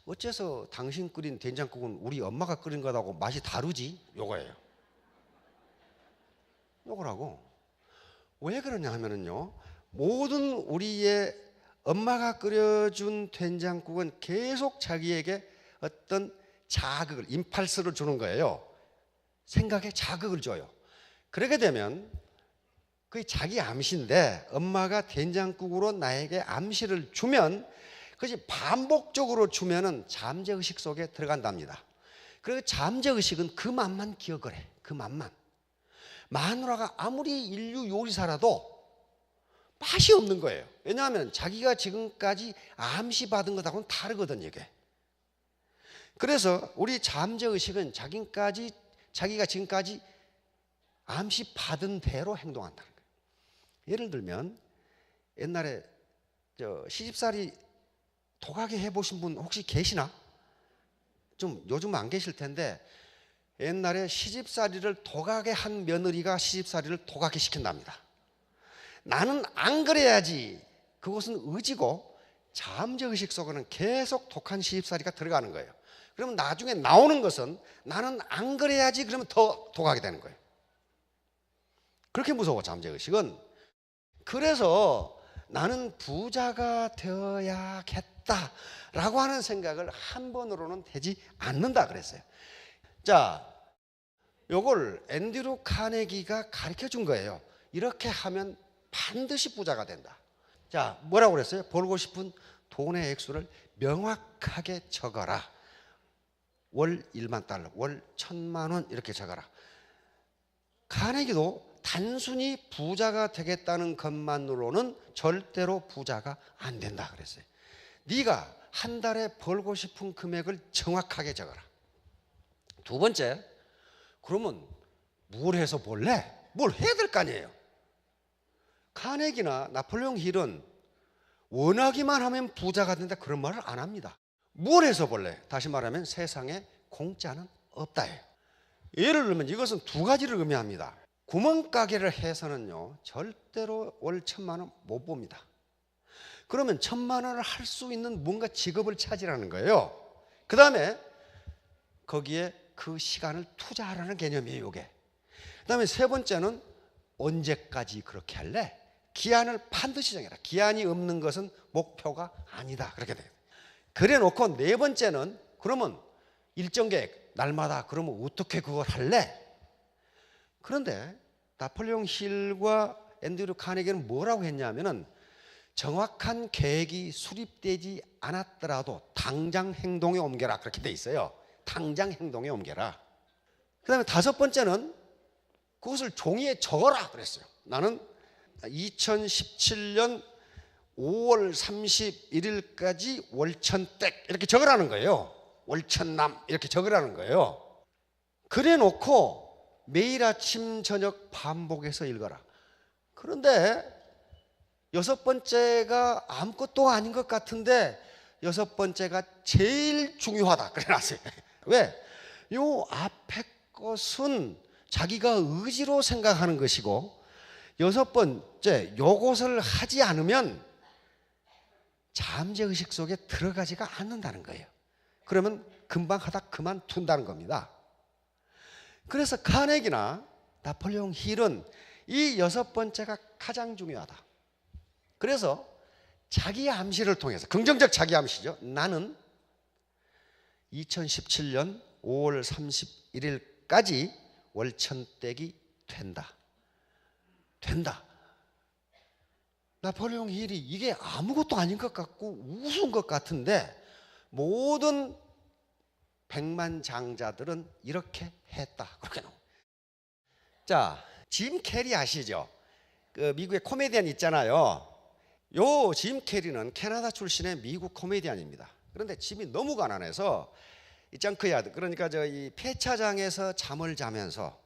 어째서 당신 끓인 된장국은 우리 엄마가 끓인 것하고 맛이 다르지? 요거예요. 요거라고. 왜 그러냐 하면은요, 모든 우리의 엄마가 끓여준 된장국은 계속 자기에게 어떤 자극을, 임팔스를 주는 거예요. 생각에 자극을 줘요. 그렇게 되면 그게 자기 암시인데 엄마가 된장국으로 나에게 암시를 주면 그것이 반복적으로 주면은 잠재의식 속에 들어간답니다. 그리고 잠재의식은 그 맛만 기억을 해. 그 맛만. 마누라가 아무리 인류 요리사라도 맛이 없는 거예요. 왜냐하면 자기가 지금까지 암시받은 것하고는 다르거든요, 이게. 그래서 우리 잠재의식은 자기가 지금까지 암시받은 대로 행동한다는 거예요. 예를 들면 옛날에 시집살이 도가게 해보신 분 혹시 계시나? 좀 요즘 안 계실 텐데 옛날에 시집살이를 도가게 한 며느리가 시집살이를 도가게 시킨답니다. 나는 안 그래야지. 그것은 의지고 잠재의식 속에는 계속 독한 시집살이가 들어가는 거예요. 그러면 나중에 나오는 것은 나는 안 그래야지 그러면 더 독하게 되는 거예요. 그렇게 무서워 잠재의식은. 그래서 나는 부자가 되어야겠다라고 하는 생각을 한 번으로는 되지 않는다 그랬어요. 자, 요걸 앤드류 카네기가 가르쳐 준 거예요. 이렇게 하면 반드시 부자가 된다. 자, 뭐라고 그랬어요? 벌고 싶은 돈의 액수를 명확하게 적어라. 월 1만 달러, 월 1,000만 원 이렇게 적어라. 카네기도 단순히 부자가 되겠다는 것만으로는 절대로 부자가 안 된다 그랬어요. 네가 한 달에 벌고 싶은 금액을 정확하게 적어라. 두 번째, 그러면 뭘 해서 벌래? 뭘 해야 될 거 아니에요. 카네기나 나폴레옹 힐은 원하기만 하면 부자가 된다 그런 말을 안 합니다. 뭘 해서 벌래? 다시 말하면 세상에 공짜는 없다예요. 예를 들면 이것은 두 가지를 의미합니다. 구멍가게를 해서는요 절대로 월 1,000만 원 못 봅니다. 그러면 1,000만 원을 할 수 있는 뭔가 직업을 찾으라는 거예요. 그 다음에 거기에 그 시간을 투자하라는 개념이에요. 이게. 그 다음에 세 번째는 언제까지 그렇게 할래? 기한을 반드시 정해라. 기한이 없는 것은 목표가 아니다. 그렇게 돼요. 그래 놓고 네 번째는 그러면 일정 계획 날마다 그러면 어떻게 그걸 할래? 그런데 나폴레옹 힐과 앤드류 카네기는 뭐라고 했냐면은 정확한 계획이 수립되지 않았더라도 당장 행동에 옮겨라. 그렇게 돼 있어요. 당장 행동에 옮겨라. 그 다음에 다섯 번째는 그것을 종이에 적어라 그랬어요. 나는 2017년 5월 31일까지 월천댁 이렇게 적으라는 거예요. 월천남 이렇게 적으라는 거예요. 그래 놓고 매일 아침 저녁 반복해서 읽어라. 그런데 여섯 번째가 아무것도 아닌 것 같은데 여섯 번째가 제일 중요하다 그래 놨어요. 왜? 요 앞에 것은 자기가 의지로 생각하는 것이고 여섯 번째 요것을 하지 않으면 잠재의식 속에 들어가지가 않는다는 거예요. 그러면 금방 하다 그만둔다는 겁니다. 그래서 카네기나 나폴레옹 힐은 이 여섯 번째가 가장 중요하다. 그래서 자기 암시를 통해서 긍정적 자기 암시죠. 나는 2017년 5월 31일까지 월천댁이 된다. 나폴레옹 힐이 이게 아무것도 아닌 것 같고 우스운 것 같은데 모든 백만장자들은 이렇게 했다. 그렇게 나옵니다. 자, 짐 캐리 아시죠? 그 미국의 코미디언 있잖아요. 요 짐 캐리는 캐나다 출신의 미국 코미디언입니다. 그런데 집이 너무 가난해서 이 정크야드, 그러니까 저 이 폐차장에서 잠을 자면서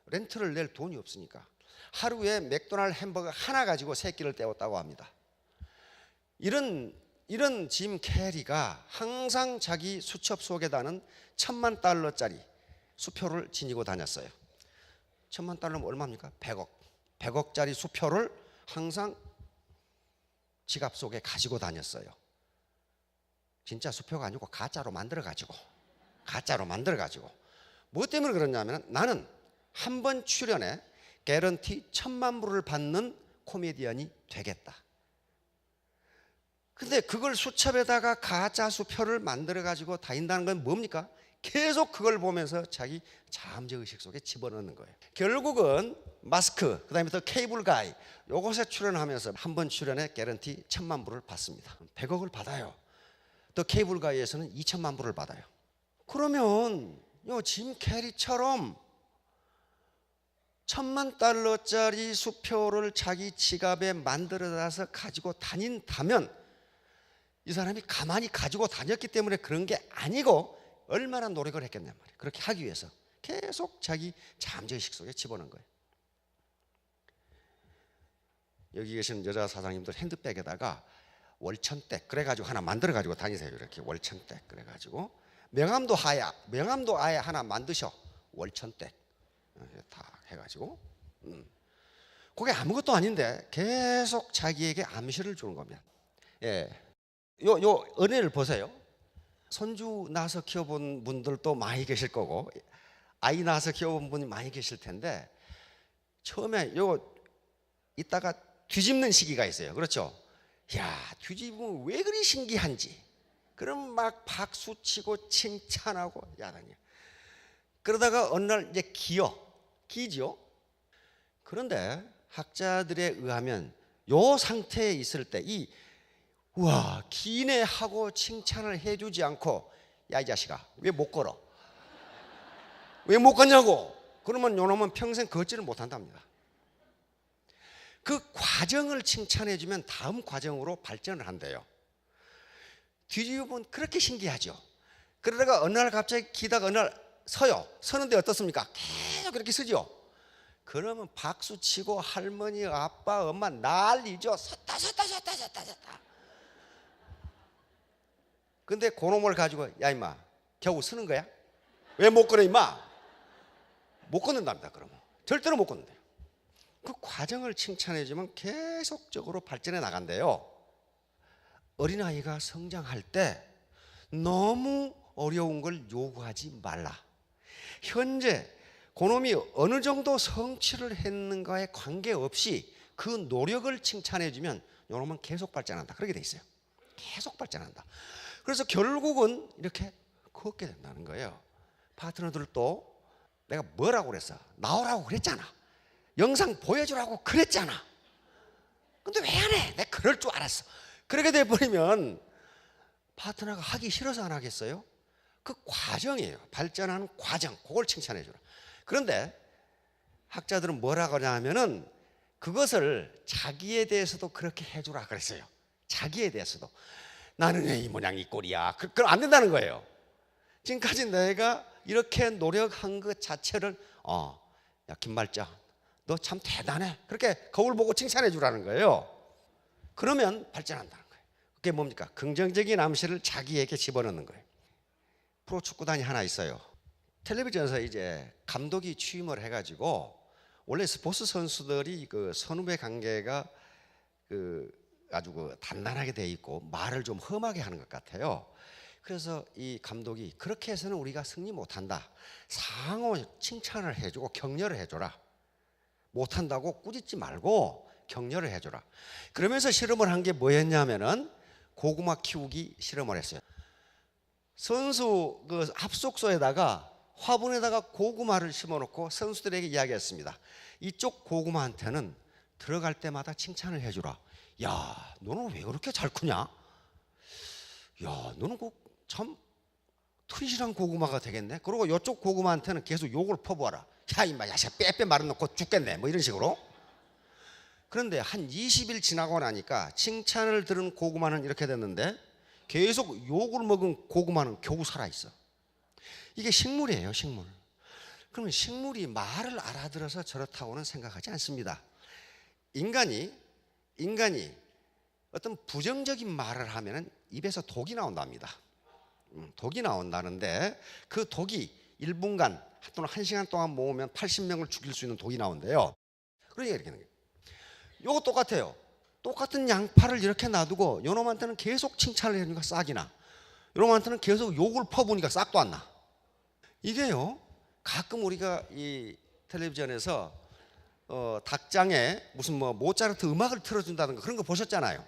렌트를 낼 돈이 없으니까 하루에 맥도날드 햄버거 하나 가지고 세 끼를 때웠다고 합니다. 이런 짐 캐리가 항상 자기 수첩 속에다는 $10,000,000짜리 수표를 지니고 다녔어요. $10,000,000면 얼마입니까? 100억. 100억짜리 수표를 항상 지갑 속에 가지고 다녔어요. 진짜 수표가 아니고 가짜로 만들어가지고 뭐 때문에 그러냐면 나는 한 번 출연에 개런티 1,000,000불을 받는 코미디언이 되겠다. 근데 그걸 수첩에다가 가짜 수표를 만들어가지고 다닌다는 건 뭡니까? 계속 그걸 보면서 자기 잠재의식 속에 집어넣는 거예요. 결국은 마스크, 그 다음에 또 케이블 가이 요것에 출연하면서 한 번 출연에 개런티 1,000,000불을 받습니다. 100억을 받아요. 또 케이블 가이에서는 2,000,000불을 받아요. 그러면 요 짐 캐리처럼 $10,000,000짜리 수표를 자기 지갑에 만들어서 가지고 다닌다면 이 사람이 가만히 가지고 다녔기 때문에 그런 게 아니고 얼마나 노력을 했겠냔 말이에요. 그렇게 하기 위해서 계속 자기 잠재의식 속에 집어넣은 거예요. 여기 계신 여자 사장님들 핸드백에다가 월천댁 그래가지고 하나 만들어가지고 다니세요. 이렇게 월천댁 그래가지고 명함도 아예 하나 만드셔. 월천댁 다 해가지고 그게 아무것도 아닌데 계속 자기에게 암시를 주는 겁니다. 예, 요 은혜를 보세요. 손주 낳아서 키워본 분들도 많이 계실 거고 아이 낳아서 키워본 분이 많이 계실 텐데 처음에 이따가 뒤집는 시기가 있어요. 그렇죠? 야, 뒤집으면 왜 그리 신기한지. 그럼 막 박수 치고 칭찬하고 야단이야. 그러다가 어느 날 이제 기죠. 그런데 학자들에 의하면 요 상태에 있을 때 우와 기네 하고 칭찬을 해주지 않고 야 이 자식아 왜 못 걸어? 왜 못 걷냐고? 그러면 요놈은 평생 걷지를 못한답니다. 그 과정을 칭찬해주면 다음 과정으로 발전을 한대요. 뒤집으면 그렇게 신기하죠. 그러다가 어느 날 갑자기 기다가 어느 날 서요. 서는데 어떻습니까? 계속 그렇게 서죠. 그러면 박수 치고 할머니, 아빠, 엄마 난리죠. 섰다. 근데 그놈을 가지고 야 임마 겨우 서는 거야? 왜 못 걸어 임마? 못 걷는답니다. 그러면 절대로 못 걷는데요. 그 과정을 칭찬해주면 계속적으로 발전해 나간대요. 어린아이가 성장할 때 너무 어려운 걸 요구하지 말라. 현재 그놈이 어느 정도 성취를 했는가에 관계없이 그 노력을 칭찬해주면 이놈은 계속 발전한다. 그렇게 돼 있어요. 계속 발전한다. 그래서 결국은 이렇게 걷게 된다는 거예요. 파트너들도 내가 뭐라고 그랬어? 나오라고 그랬잖아. 영상 보여주라고 그랬잖아. 근데 왜 안 해? 내가 그럴 줄 알았어. 그렇게 돼버리면 파트너가 하기 싫어서 안 하겠어요? 그 과정이에요. 발전하는 과정. 그걸 칭찬해 주라. 그런데 학자들은 뭐라고 하냐면은 그것을 자기에 대해서도 그렇게 해주라 그랬어요. 자기에 대해서도. 나는 왜 이 모양 이 꼴이야. 그럼 안 된다는 거예요. 지금까지 내가 이렇게 노력한 것 자체를 야 김말자 너 참 대단해. 그렇게 거울 보고 칭찬해 주라는 거예요. 그러면 발전한다는 거예요. 그게 뭡니까? 긍정적인 암시를 자기에게 집어넣는 거예요. 프로축구단이 하나 있어요. 텔레비전에서 이제 감독이 취임을 해가지고 원래 스포츠 선수들이 그 선후배 관계가 아주 단단하게 돼 있고 말을 좀 험하게 하는 것 같아요. 그래서 이 감독이 그렇게 해서는 우리가 승리 못한다. 상호 칭찬을 해주고 격려를 해줘라. 못한다고 꾸짖지 말고 격려를 해줘라. 그러면서 실험을 한 게 뭐였냐면은 고구마 키우기 실험을 했어요. 선수 그 합숙소에다가 화분에다가 고구마를 심어놓고 선수들에게 이야기했습니다. 이쪽 고구마한테는 들어갈 때마다 칭찬을 해주라. 야, 너는 왜 그렇게 잘 크냐? 야, 너는 참 튼실한 고구마가 되겠네. 그리고 이쪽 고구마한테는 계속 욕을 퍼부어라. 야, 임마, 야샤, 빼빼 말아놓고 죽겠네. 뭐 이런 식으로. 그런데 한 20일 지나고 나니까 칭찬을 들은 고구마는 이렇게 됐는데 계속 욕을 먹은 고구마는 겨우 살아있어. 이게 식물이에요, 식물. 그러면 식물이 말을 알아들어서 저렇다고는 생각하지 않습니다. 인간이 어떤 부정적인 말을 하면 입에서 독이 나온답니다. 독이 나온다는데 그 독이 1분간 또는 1시간 동안 모으면 80명을 죽일 수 있는 독이 나온대요. 그러니까 이렇게 하는 거예요. 이거 똑같아요. 똑같은 양파를 이렇게 놔두고 요놈한테는 계속 칭찬을 해주니까 싹이 나. 요놈한테는 계속 욕을 퍼부으니까 싹도 안 나. 이게요, 가끔 우리가 이 텔레비전에서 닭장에 무슨 모차르트 음악을 틀어준다든가 그런 거 보셨잖아요.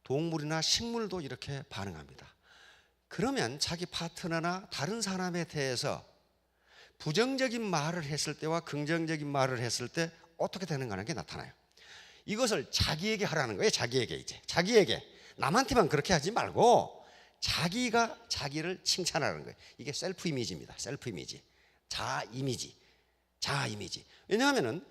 동물이나 식물도 이렇게 반응합니다. 그러면 자기 파트너나 다른 사람에 대해서 부정적인 말을 했을 때와 긍정적인 말을 했을 때 어떻게 되는가 하는 게 나타나요. 이것을 자기에게 하라는 거예요. 자기에게 남한테만 그렇게 하지 말고 자기가 자기를 칭찬하는 거예요. 이게 셀프 이미지입니다. 셀프 이미지, 자아 이미지. 왜냐하면은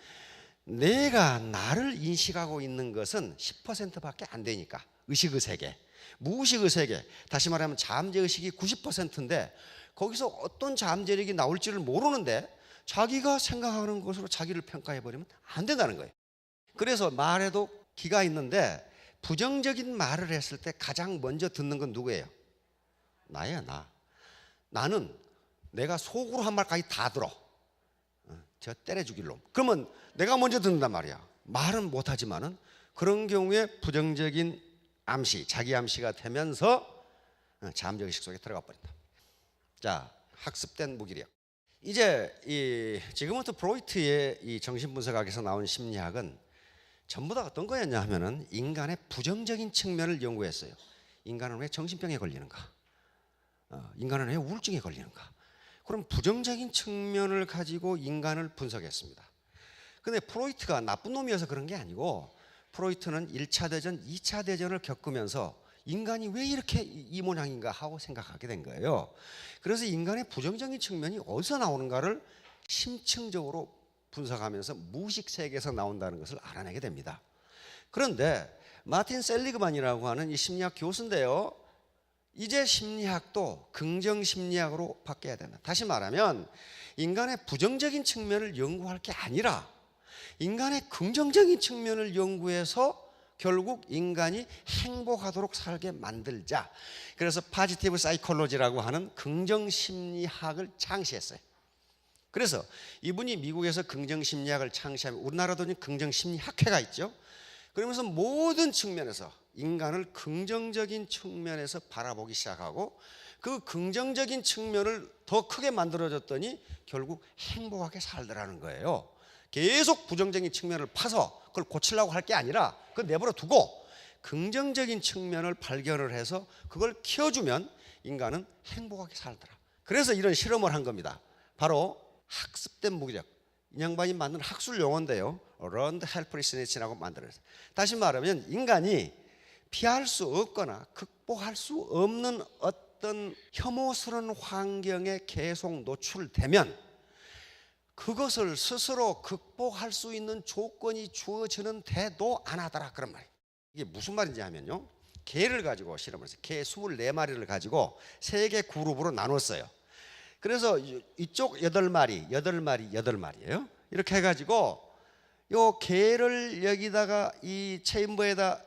내가 나를 인식하고 있는 것은 10%밖에 안 되니까. 의식의 세계, 무의식의 세계, 다시 말하면 잠재의식이 90%인데 거기서 어떤 잠재력이 나올지를 모르는데 자기가 생각하는 것으로 자기를 평가해버리면 안 된다는 거예요. 그래서 말에도 기가 있는데 부정적인 말을 했을 때 가장 먼저 듣는 건 누구예요? 나야, 나. 나는 내가 속으로 한 말까지 다 들어. 저 때려 죽일 놈. 그러면 내가 먼저 듣는단 말이야. 말은 못하지만은 그런 경우에 부정적인 암시, 자기 암시가 되면서 자음적 속에 들어가 버린다. 자, 학습된 무기력. 이제 지금부터 프로이트의 이 정신분석학에서 나온 심리학은 전부 다 어떤 거였냐 하면은 인간의 부정적인 측면을 연구했어요. 인간은 왜 정신병에 걸리는가? 인간은 왜 우울증에 걸리는가? 그럼 부정적인 측면을 가지고 인간을 분석했습니다. 근데 프로이트가 나쁜 놈이어서 그런 게 아니고 프로이트는 1차 대전, 2차 대전을 겪으면서 인간이 왜 이렇게 이 모양인가 하고 생각하게 된 거예요. 그래서 인간의 부정적인 측면이 어디서 나오는가를 심층적으로 분석하면서 무의식 세계에서 나온다는 것을 알아내게 됩니다. 그런데 마틴 셀리그만이라고 하는 이 심리학 교수인데요, 이제 심리학도 긍정 심리학으로 바뀌어야 된다. 다시 말하면 인간의 부정적인 측면을 연구할 게 아니라 인간의 긍정적인 측면을 연구해서 결국 인간이 행복하도록 살게 만들자. 그래서 파지티브 사이콜로지라고 하는 긍정 심리학을 창시했어요. 그래서 이분이 미국에서 긍정 심리학을 창시하면 우리나라도 긍정 심리학회가 있죠. 그러면서 모든 측면에서 인간을 긍정적인 측면에서 바라보기 시작하고 그 긍정적인 측면을 더 크게 만들어줬더니 결국 행복하게 살더라는 거예요. 계속 부정적인 측면을 파서 그걸 고치려고 할 게 아니라 그걸 내버려 두고 긍정적인 측면을 발견을 해서 그걸 키워주면 인간은 행복하게 살더라. 그래서 이런 실험을 한 겁니다. 바로 학습된 무기력. 이 양반이 만든 학술 용어인데요, Learned Helplessness라고 만들었어요. 다시 말하면 인간이 피할 수 없거나 극복할 수 없는 어떤 혐오스러운 환경에 계속 노출되면 그것을 스스로 극복할 수 있는 조건이 주어지는 데도 안 하더라, 그런 말이에요. 이게 무슨 말인지 하면요, 개를 가지고 실험을 했어요. 개 24마리를 가지고 3개 그룹으로 나눴어요. 그래서 이쪽 8마리예요. 이렇게 해가지고 요 개를 여기다가 이 체인버에다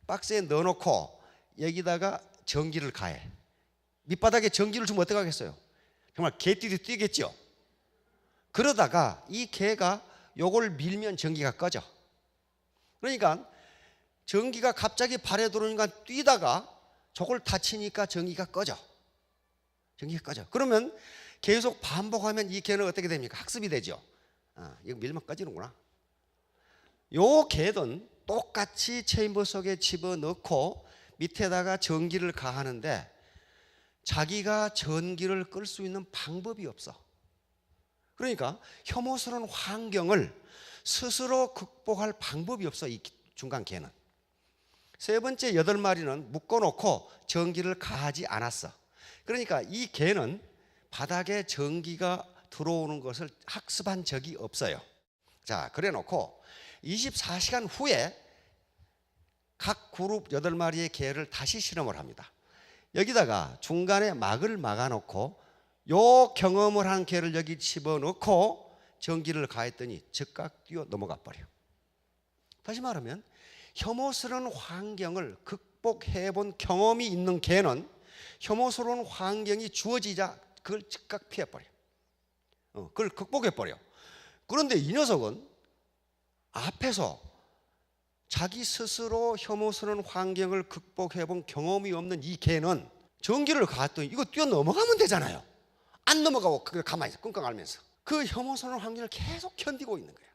박스에 넣어놓고 여기다가 전기를 가해. 밑바닥에 전기를 주면 어떻게 하겠어요? 정말 개띠도 뛰겠죠. 그러다가 이 개가 요걸 밀면 전기가 꺼져. 그러니까 전기가 갑자기 발에 들어오니까 뛰다가 저걸 다치니까 전기가 꺼져. 그러면 계속 반복하면 이 개는 어떻게 됩니까? 학습이 되죠. 이거 밀면 꺼지는구나. 요 개는 똑같이 체인버 속에 집어넣고 밑에다가 전기를 가하는데 자기가 전기를 끌 수 있는 방법이 없어. 그러니까 혐오스러운 환경을 스스로 극복할 방법이 없어, 이 중간 개는. 세 번째 8마리는 묶어놓고 전기를 가하지 않았어. 그러니까 이 개는 바닥에 전기가 들어오는 것을 학습한 적이 없어요. 자, 그래 놓고 24시간 후에 각 그룹 8마리의 개를 다시 실험을 합니다. 여기다가 중간에 막을 막아놓고 요 경험을 한 개를 여기 집어넣고 전기를 가했더니 즉각 뛰어 넘어가 버려. 다시 말하면 혐오스러운 환경을 극복해 본 경험이 있는 개는 혐오스러운 환경이 주어지자 그걸 즉각 피해버려. 그걸 극복해버려. 그런데 이 녀석은 앞에서 자기 스스로 혐오스러운 환경을 극복해 본 경험이 없는 이 개는 전기를 가했더니 이거 뛰어 넘어가면 되잖아요. 안 넘어가고 그걸 가만히 있어, 끙끙 앓면서. 그 혐오스러운 환경을 계속 견디고 있는 거야.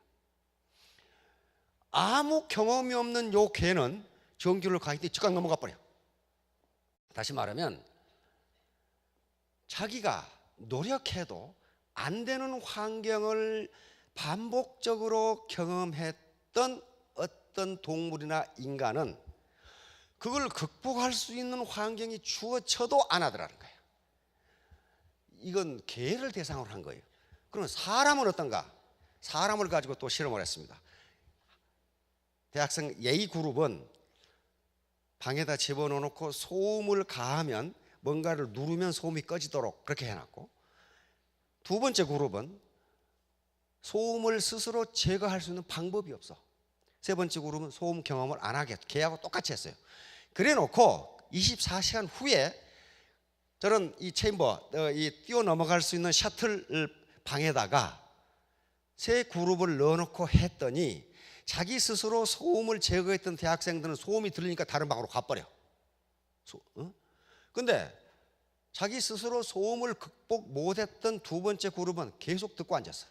아무 경험이 없는 요 개는 전기를 가했더니 즉각 넘어가 버려. 다시 말하면 자기가 노력해도 안 되는 환경을 반복적으로 경험했던 어떤 동물이나 인간은 그걸 극복할 수 있는 환경이 주어져도 안 하더라는 거예요. 이건 개를 대상으로 한 거예요. 그러면 사람은 어떤가? 사람을 가지고 또 실험을 했습니다. 대학생 A 그룹은 방에다 집어넣고 소음을 가하면 뭔가를 누르면 소음이 꺼지도록 그렇게 해놨고, 두 번째 그룹은 소음을 스스로 제거할 수 있는 방법이 없어. 세 번째 그룹은 소음 경험을 안 하게 걔하고 똑같이 했어요. 그래 놓고 24시간 후에 저런 이 체인버, 이 뛰어 넘어갈 수 있는 셔틀 방에다가 세 그룹을 넣어놓고 했더니 자기 스스로 소음을 제거했던 대학생들은 소음이 들리니까 다른 방으로 가버려. 근데 자기 스스로 소음을 극복 못했던 두 번째 그룹은 계속 듣고 앉았어.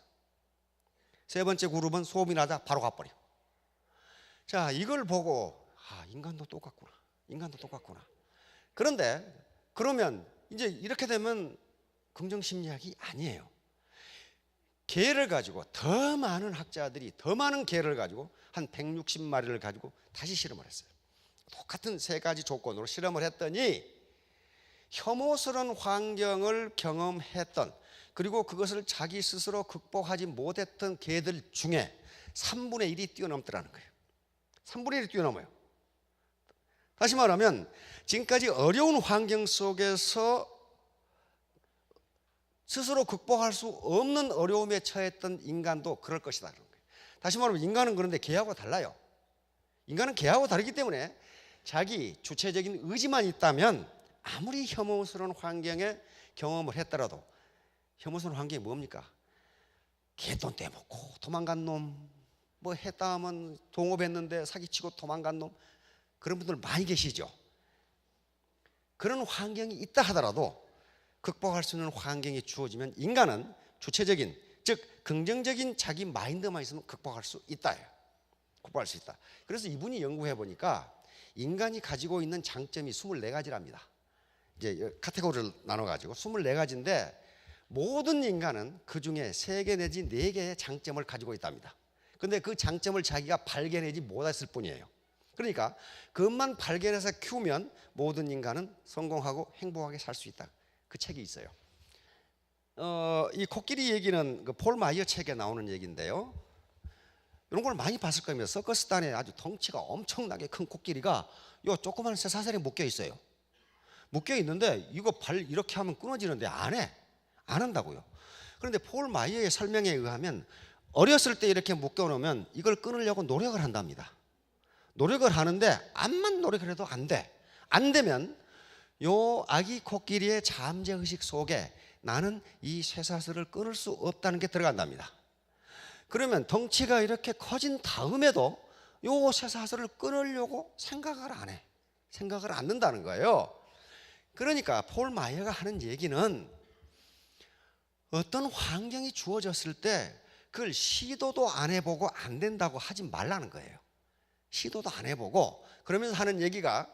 세 번째 그룹은 소음이 나자 바로 가버려. 자, 이걸 보고 인간도 똑같구나. 인간도 똑같구나. 그런데 그러면 이제 이렇게 되면 긍정심리학이 아니에요. 개를 가지고 더 많은 학자들이 더 많은 개를 가지고 한 160마리를 가지고 다시 실험을 했어요. 똑같은 세 가지 조건으로 실험을 했더니 혐오스러운 환경을 경험했던 그리고 그것을 자기 스스로 극복하지 못했던 개들 중에 3분의 1이 뛰어넘더라는 거예요. 3분의 1이 뛰어넘어요. 다시 말하면 지금까지 어려운 환경 속에서 스스로 극복할 수 없는 어려움에 처했던 인간도 그럴 것이다. 다시 말하면 인간은 그런데 개하고 달라요. 인간은 개하고 다르기 때문에 자기 주체적인 의지만 있다면 아무리 혐오스러운 환경에 경험을 했더라도 혐오스러운 환경이 뭡니까? 개돈 떼먹고 도망간 놈, 뭐 했다 하면 동업했는데 사기치고 도망간 놈, 그런 분들 많이 계시죠. 그런 환경이 있다 하더라도 극복할 수 있는 환경이 주어지면 인간은 주체적인, 즉 긍정적인 자기 마인드만 있으면 극복할 수 있다. 극복할 수 있다. 그래서 이분이 연구해 보니까 인간이 가지고 있는 장점이 24가지랍니다. 이제 카테고리를 나눠 가지고 24가지인데 모든 인간은 그중에 3개 내지 4개의 장점을 가지고 있답니다. 근데 그 장점을 자기가 발견하지 못했을 뿐이에요. 그러니까 그것만 발견해서 키우면 모든 인간은 성공하고 행복하게 살 수 있다. 그 책이 있어요. 이 코끼리 얘기는 그 폴 마이어 책에 나오는 얘기인데요. 이런 걸 많이 봤을 겁니다. 서커스단에 아주 덩치가 엄청나게 큰 코끼리가 요 조그만 쇠사슬에 묶여 있어요. 묶여 있는데 이거 발 이렇게 하면 끊어지는데 안 해. 안 한다고요. 그런데 폴 마이어의 설명에 의하면 어렸을 때 이렇게 묶여 놓으면 이걸 끊으려고 노력을 한답니다. 노력을 하는데 암만 노력을 해도 안 돼. 안 되면 요 아기 코끼리의 잠재의식 속에 나는 이 쇠사슬을 끊을 수 없다는 게 들어간답니다. 그러면 덩치가 이렇게 커진 다음에도 요 쇠사슬을 끊으려고 생각을 안 해. 생각을 안 한다는 거예요. 그러니까 폴 마이어가 하는 얘기는 어떤 환경이 주어졌을 때 그걸 시도도 안 해보고 안 된다고 하지 말라는 거예요. 시도도 안 해보고 그러면서 하는 얘기가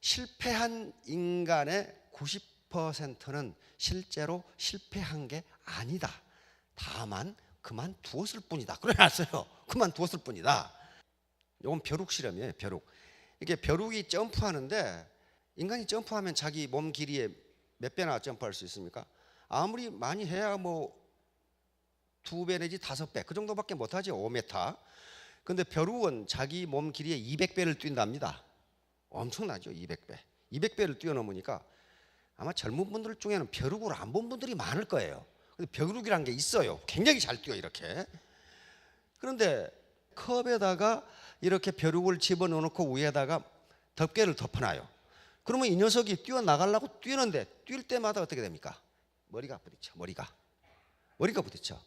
실패한 인간의 90%는 실제로 실패한 게 아니다. 다만 그만두었을 뿐이다. 그래놨어요. 그만두었을 뿐이다. 이건 벼룩 실험이에요. 벼룩. 이게 벼룩이 점프하는데 인간이 점프하면 자기 몸 길이에 몇 배나 점프할 수 있습니까? 아무리 많이 해야 뭐 2배 내지 5배 그 정도밖에 못하죠. 5m. 근데 벼룩은 자기 몸 길이에 200배를 뛴답니다. 엄청나죠. 200배. 200배를 뛰어넘으니까 아마 젊은 분들 중에는 벼룩을 안 본 분들이 많을 거예요. 근데 벼룩이란 게 있어요. 굉장히 잘 뛰어 이렇게. 그런데 컵에다가 이렇게 벼룩을 집어넣고 위에다가 덮개를 덮어놔요. 그러면 이 녀석이 뛰어나가려고 뛰는데 뛸 때마다 어떻게 됩니까? 머리가 부딪혀. 머리가 부딪혀.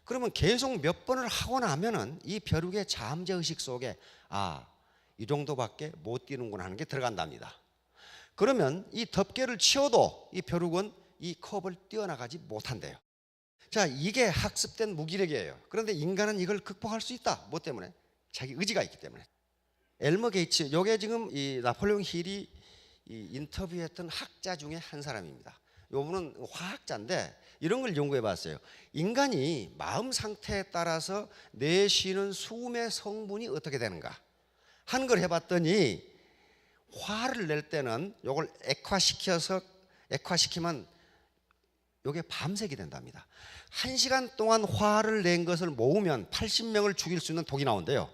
그러면 계속 몇 번을 하고 나면은 이 벼룩의 잠재의식 속에 이 정도밖에 못 뛰는구나 하는 게 들어간답니다. 그러면 이 덮개를 치워도 이 벼룩은 이 컵을 뛰어나가지 못한대요. 자, 이게 학습된 무기력이에요. 그런데 인간은 이걸 극복할 수 있다. 뭐 때문에? 자기 의지가 있기 때문에. 엘머 게이츠, 요게 지금 이 나폴레옹 힐이 이 인터뷰했던 학자 중에 한 사람입니다. 요분은 화학자인데 이런 걸 연구해 봤어요. 인간이 마음 상태에 따라서 내쉬는 숨의 성분이 어떻게 되는가 하는 걸 해봤더니 화를 낼 때는 요걸 액화시키면 요게 밤색이 된답니다. 1시간 동안 화를 낸 것을 모으면 80명을 죽일 수 있는 독이 나온대요.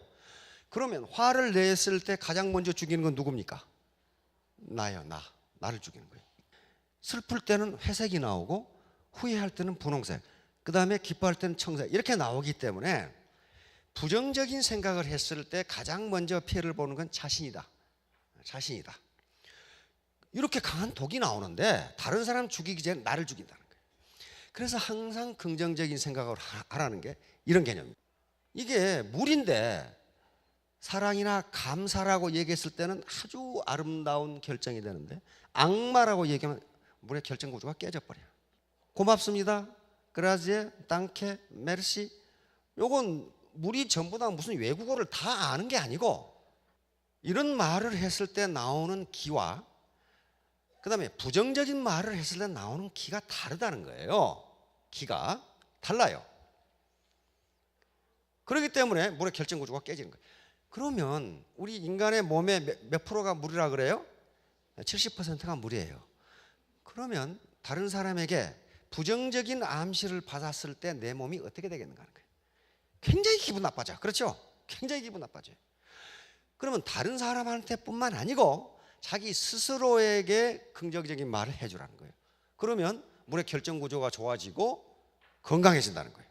그러면 화를 냈을 때 가장 먼저 죽이는 건 누굽니까? 나를 죽이는 거예요. 슬플 때는 회색이 나오고 후회할 때는 분홍색, 그 다음에 기뻐할 때는 청색 이렇게 나오기 때문에 부정적인 생각을 했을 때 가장 먼저 피해를 보는 건 자신이다. 자신이다. 이렇게 강한 독이 나오는데 다른 사람 죽이기 전에 나를 죽인다는 거예요. 그래서 항상 긍정적인 생각을 하라는 게 이런 개념입니다. 이게 물인데 사랑이나 감사라고 얘기했을 때는 아주 아름다운 결정이 되는데 악마라고 얘기하면 물의 결정 구조가 깨져버려요. 고맙습니다. 그라지에, 땅케, 메르시. 요건 물이 전부 다 무슨 외국어를 다 아는 게 아니고 이런 말을 했을 때 나오는 기와 그 다음에 부정적인 말을 했을 때 나오는 기가 다르다는 거예요. 기가 달라요. 그렇기 때문에 물의 결정 구조가 깨지는 거예요. 그러면 우리 인간의 몸의 몇 프로가 물이라 그래요? 70%가 물이에요. 그러면 다른 사람에게 부정적인 암시를 받았을 때 내 몸이 어떻게 되겠는가 하는 거예요. 굉장히 기분 나빠져. 그렇죠? 굉장히 기분 나빠져요. 그러면 다른 사람한테 뿐만 아니고 자기 스스로에게 긍정적인 말을 해주라는 거예요. 그러면 물의 결정 구조가 좋아지고 건강해진다는 거예요.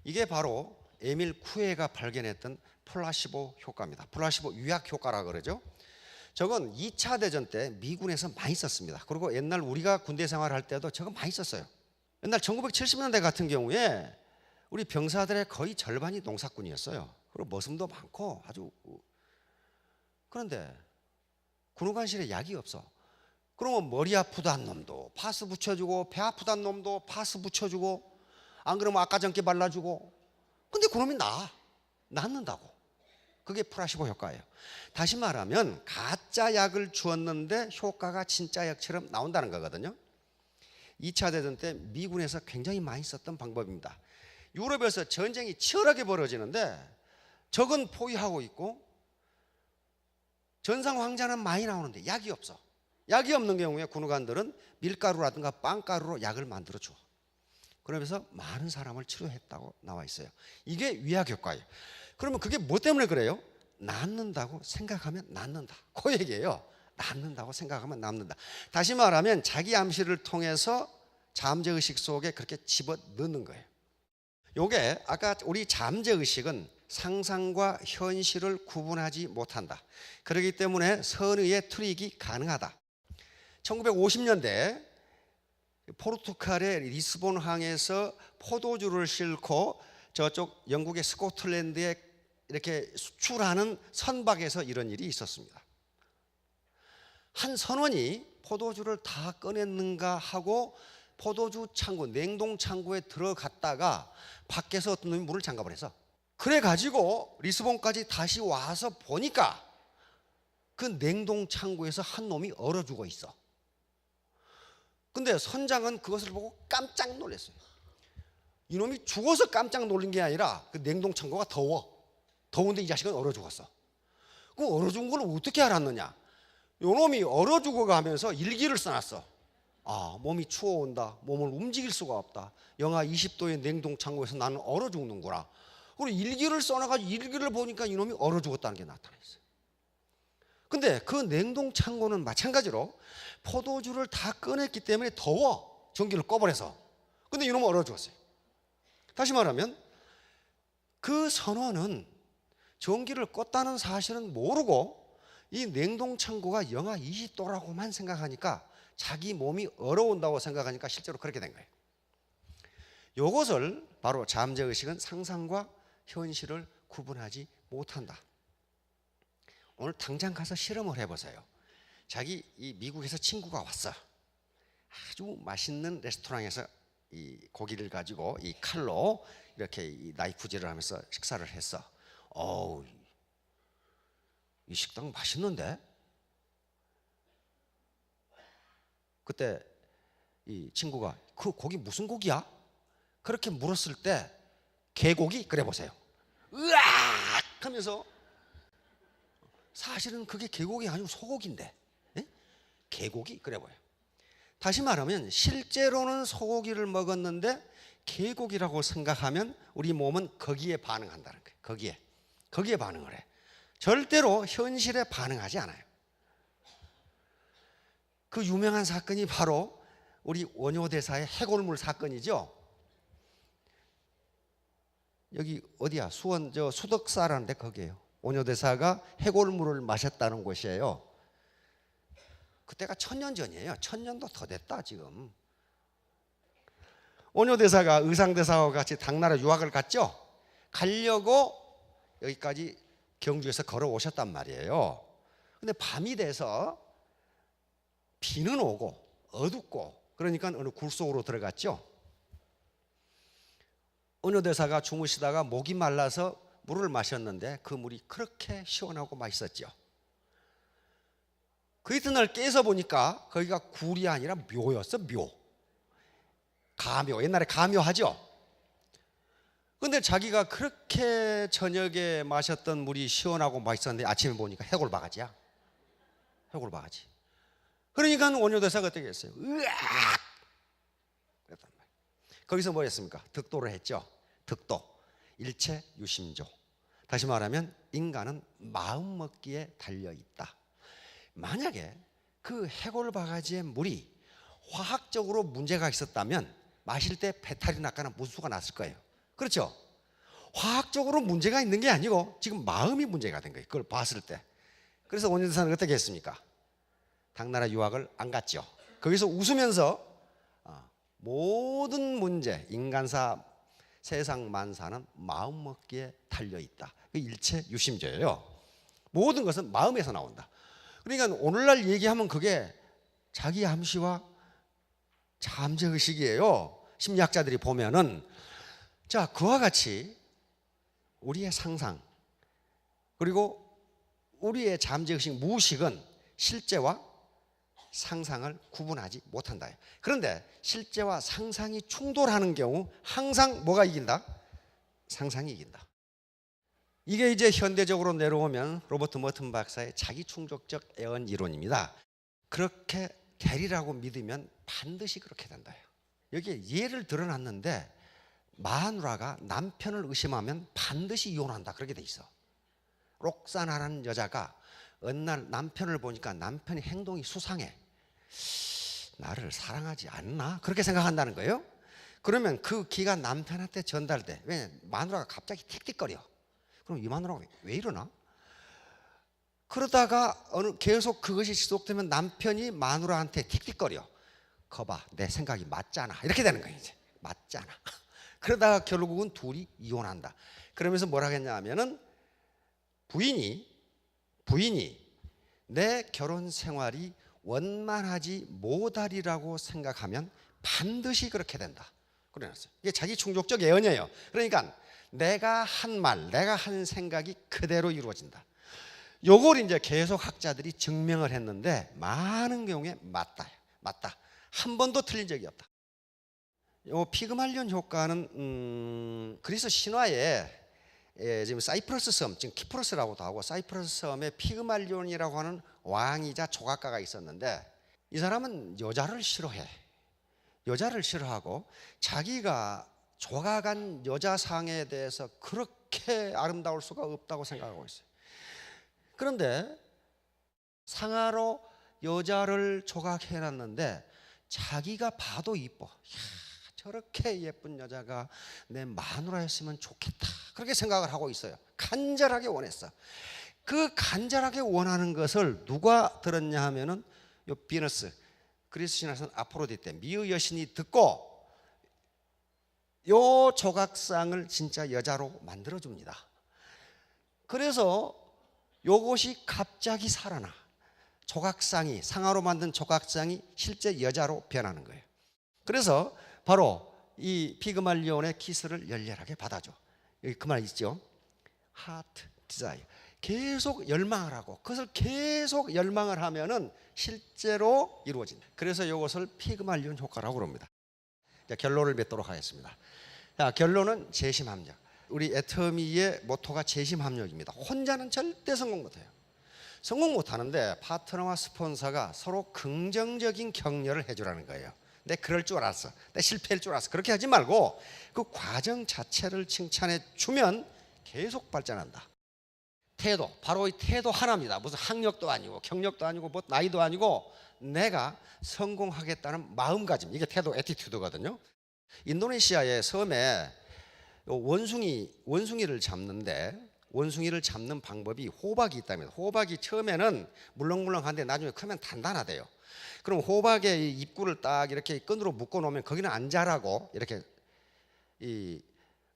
이게 바로 에밀 쿠에가 발견했던 플라시보 효과입니다. 플라시보 유약 효과라 그러죠. 저건 2차 대전 때 미군에서 많이 썼습니다. 그리고 옛날 우리가 군대 생활할 때도 저거 많이 썼어요. 옛날 1970년대 같은 경우에 우리 병사들의 거의 절반이 농사꾼이었어요. 그리고 머슴도 많고 아주. 그런데 군의관실에 약이 없어. 그러면 머리 아프다는 놈도 파스 붙여주고 배 아프다는 놈도 파스 붙여주고 안 그러면 아까전께 발라주고. 근데 그놈이 낫는다고. 그게 플라시보 효과예요. 다시 말하면 가짜 약을 주었는데 효과가 진짜 약처럼 나온다는 거거든요. 2차 대전 때 미군에서 굉장히 많이 썼던 방법입니다. 유럽에서 전쟁이 치열하게 벌어지는데 적은 포위하고 있고 전상 황자는 많이 나오는데 약이 없어. 약이 없는 경우에 군의관들은 밀가루라든가 빵가루로 약을 만들어 줘. 그러면서 많은 사람을 치료했다고 나와 있어요. 이게 위약 효과예요. 그러면 그게 뭐 때문에 그래요? 낫는다고 생각하면 낫는다. 그 얘기예요. 낫는다고 생각하면 낫는다. 다시 말하면 자기 암시를 통해서 잠재의식 속에 그렇게 집어넣는 거예요. 요게 아까 우리 잠재의식은 상상과 현실을 구분하지 못한다. 그렇기 때문에 선의의 트릭이 가능하다. 1950년대 포르투갈의 리스본항에서 포도주를 싣고 저쪽 영국의 스코틀랜드에 이렇게 수출하는 선박에서 이런 일이 있었습니다. 한 선원이 포도주를 다 꺼냈는가 하고 포도주 창고, 냉동 창고에 들어갔다가 밖에서 어떤 놈이 문을 잠가버려서 그래가지고 리스본까지 다시 와서 보니까 그 냉동 창고에서 한 놈이 얼어 죽어 있어. 근데 선장은 그것을 보고 깜짝 놀랐어요. 이놈이 죽어서 깜짝 놀란 게 아니라 그 냉동 창고가 더운데 이 자식은 얼어 죽었어. 그 얼어 죽은 걸 어떻게 알았느냐? 이놈이 얼어 죽어가면서 일기를 써놨어. 아, 몸이 추워온다. 몸을 움직일 수가 없다. 영하 20도의 냉동 창고에서 나는 얼어 죽는구나. 그리고 일기를 써놔가지고 일기를 보니까 이놈이 얼어 죽었다는 게 나타났어요. 근데 그 냉동 창고는 마찬가지로 포도주를 다 꺼냈기 때문에 더워. 전기를 꺼버려서. 근데 이놈은 얼어 죽었어요. 다시 말하면 그 선원은 전기를 껐다는 사실은 모르고 이 냉동 창고가 영하 20도라고만 생각하니까 자기 몸이 얼어온다고 생각하니까 실제로 그렇게 된 거예요. 이것을 바로 잠재의식은 상상과 현실을 구분하지 못한다. 오늘 당장 가서 실험을 해보세요. 자기 이 미국에서 친구가 왔어. 아주 맛있는 레스토랑에서 이 고기를 가지고 이 칼로 이렇게 이 나이프질을 하면서 식사를 했어. 어우, 이 식당 맛있는데? 그때 이 친구가 그 고기 무슨 고기야? 그렇게 물었을 때 개고기? 그래 보세요. 으악! 하면서 사실은 그게 개고기 아니고 소고기인데 예? 개고기? 그래 보여요. 다시 말하면 실제로는 소고기를 먹었는데 개고기라고 생각하면 우리 몸은 거기에 반응한다는 거예요. 거기에 반응을 해. 절대로 현실에 반응하지 않아요. 그 유명한 사건이 바로 우리 원효대사의 해골물 사건이죠. 여기 어디야? 수원 저 수덕사라는데 거기에요. 오뇨대사가 해골물을 마셨다는 곳이에요. 그때가 1000년 전이에요. 1000년도 더 됐다 지금. 오뇨대사가 의상대사와 같이 당나라 유학을 갔죠. 가려고 여기까지 경주에서 걸어오셨단 말이에요. 근데 밤이 돼서 비는 오고 어둡고 그러니까 어느 굴 속으로 들어갔죠. 오뇨대사가 주무시다가 목이 말라서 물을 마셨는데 그 물이 그렇게 시원하고 맛있었죠. 그 이튿날 깨서 보니까 거기가 굴이 아니라 묘였어. 묘. 가묘. 옛날에 가묘하죠. 근데 자기가 그렇게 저녁에 마셨던 물이 시원하고 맛있었는데 아침에 보니까 해골바가지야. 해골바가지. 그러니까 오뇨대사가 어떻게 했어요? 으악! 그랬단 말이에요. 거기서 뭐 했습니까? 득도를 했죠. 득도. 일체 유심조. 다시 말하면 인간은 마음 먹기에 달려있다. 만약에 그 해골바가지의 물이 화학적으로 문제가 있었다면 마실 때 배탈이 났거나 무수가 났을 거예요. 그렇죠? 화학적으로 문제가 있는 게 아니고 지금 마음이 문제가 된 거예요. 그걸 봤을 때. 그래서 오뇨대사는 어떻게 했습니까? 당나라 유학을 안 갔죠. 거기서 웃으면서 모든 문제, 인간사, 세상 만사는 마음 먹기에 달려있다. 그 일체 유심조예요. 모든 것은 마음에서 나온다. 그러니까 오늘날 얘기하면 그게 자기 암시와 잠재의식이에요. 심리학자들이 보면은 자, 그와 같이 우리의 상상 그리고 우리의 잠재의식, 무의식은 실제와 상상을 구분하지 못한다. 그런데 실제와 상상이 충돌하는 경우 항상 뭐가 이긴다? 상상이 이긴다. 이게 이제 현대적으로 내려오면 로버트 머튼 박사의 자기충족적 애언 이론입니다. 그렇게 되리라고 믿으면 반드시 그렇게 된다. 여기에 예를 들어놨는데 마누라가 남편을 의심하면 반드시 이혼한다. 그렇게 돼 있어. 록사나라는 여자가 어느 날 남편을 보니까 남편의 행동이 수상해. 나를 사랑하지 않나? 그렇게 생각한다는 거예요. 그러면 그 기가 남편한테 전달돼. 왜? 마누라가 갑자기 틱틱거려. 그럼 이 마누라가 왜 이러나? 그러다가 계속 그것이 지속되면 남편이 마누라한테 틱틱거려. 거봐, 내 생각이 맞잖아. 이렇게 되는 거예요. 이제 맞잖아. 그러다가 결국은 둘이 이혼한다. 그러면서 뭐라 했냐 하면은 부인이 내 결혼 생활이 원만하지 못하리라고 생각하면 반드시 그렇게 된다. 그래놨어요. 이게 자기 충족적 예언이에요. 그러니까 내가 한 말, 내가 한 생각이 그대로 이루어진다. 요걸 이제 계속 학자들이 증명을 했는데 많은 경우에 맞다. 한 번도 틀린 적이 없다. 요 피그말리온 효과는 그리스 신화에 지금 사이프러스 섬, 지금 키프로스라고도 하고 사이프러스 섬에 피그말리온이라고 하는 왕이자 조각가가 있었는데 이 사람은 여자를 싫어해. 여자를 싫어하고 자기가 조각한 여자상에 대해서 그렇게 아름다울 수가 없다고 생각하고 있어요. 그런데 상하로 여자를 조각해놨는데 자기가 봐도 이뻐. 이야, 저렇게 예쁜 여자가 내 마누라였으면 좋겠다. 그렇게 생각을 하고 있어요. 간절하게 원했어. 그 간절하게 원하는 것을 누가 들었냐 하면은 요 비너스, 그리스 신화에서는 아프로디테, 미의 여신이 듣고 요 조각상을 진짜 여자로 만들어줍니다. 그래서 요것이 갑자기 살아나. 조각상이, 상아로 만든 조각상이 실제 여자로 변하는 거예요. 그래서 바로 이 피그말리온의 키스를 열렬하게 받아줘. 여기 그 말 있죠. Heart desire. 계속 열망을 하고 그것을 계속 열망을 하면은 실제로 이루어진다. 그래서 이것을 피그말리온 효과라고 그럽니다. 자, 결론을 맺도록 하겠습니다. 자, 결론은 재심합력. 우리 애터미의 모토가 재심합력입니다. 혼자는 절대 성공 못해요. 성공 못하는데 파트너와 스폰서가 서로 긍정적인 격려를 해주라는 거예요. 내 그럴 줄 알았어. 내 실패할 줄 알았어. 그렇게 하지 말고 그 과정 자체를 칭찬해 주면 계속 발전한다. 태도, 바로 이 태도 하나입니다. 무슨 학력도 아니고 경력도 아니고 뭐 나이도 아니고 내가 성공하겠다는 마음가짐. 이게 태도, 애티튜드거든요. 인도네시아의 섬에 원숭이를 잡는 방법이 호박이 있답니다. 호박이 처음에는 물렁물렁한데 나중에 크면 단단하대요. 그럼 호박의 입구를 딱 이렇게 끈으로 묶어 놓으면 거기는 안 자라고 이렇게 이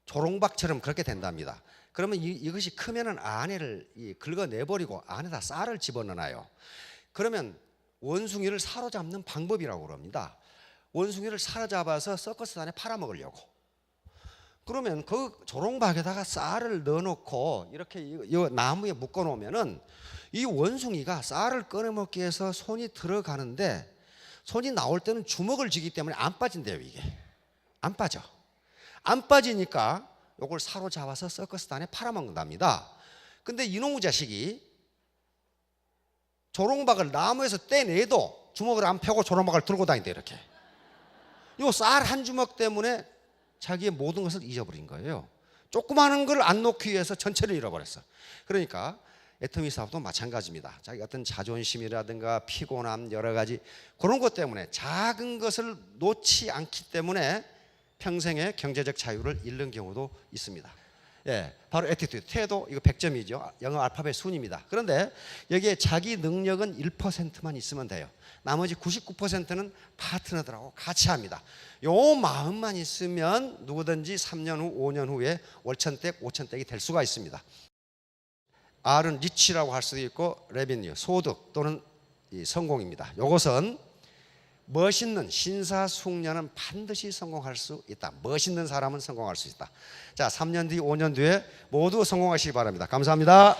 조롱박처럼 그렇게 된답니다. 그러면 이것이 크면은 안에를 긁어내버리고 안에다 쌀을 집어넣어요. 그러면 원숭이를 사로잡는 방법이라고 그럽니다. 원숭이를 사로잡아서 서커스단에 팔아먹으려고. 그러면 그 조롱박에다가 쌀을 넣어놓고 이렇게 이 나무에 묶어놓으면은 이 원숭이가 쌀을 꺼내먹기 위해서 손이 들어가는데 손이 나올 때는 주먹을 쥐기 때문에 안 빠진대요. 이게 안 빠져. 안 빠지니까 이걸 사로잡아서 서커스단에 팔아먹는답니다. 근데 이놈의 자식이 조롱박을 나무에서 떼내도 주먹을 안 펴고 조롱박을 들고 다닌대. 이렇게 이 쌀 한 주먹 때문에 자기의 모든 것을 잊어버린 거예요. 조그마한 걸 안 놓기 위해서 전체를 잃어버렸어. 그러니까 애터미 사업도 마찬가지입니다. 자기 어떤 자존심이라든가 피곤함 여러 가지 그런 것 때문에 작은 것을 놓지 않기 때문에 평생의 경제적 자유를 잃는 경우도 있습니다. 예, 바로 애티튜드, 태도. 이거 100점이죠. 영어 알파벳 순입니다. 그런데 여기에 자기 능력은 1%만 있으면 돼요. 나머지 99%는 파트너들하고 같이 합니다. 요 마음만 있으면 누구든지 3년 후, 5년 후에 월천댁, 오천댁이 될 수가 있습니다. R은 리치라고 할 수도 있고 레비뉴, 소득 또는 성공입니다. 이것은 멋있는 신사숙녀는 반드시 성공할 수 있다. 멋있는 사람은 성공할 수 있다. 자, 3년 뒤, 5년 뒤에 모두 성공하시기 바랍니다. 감사합니다.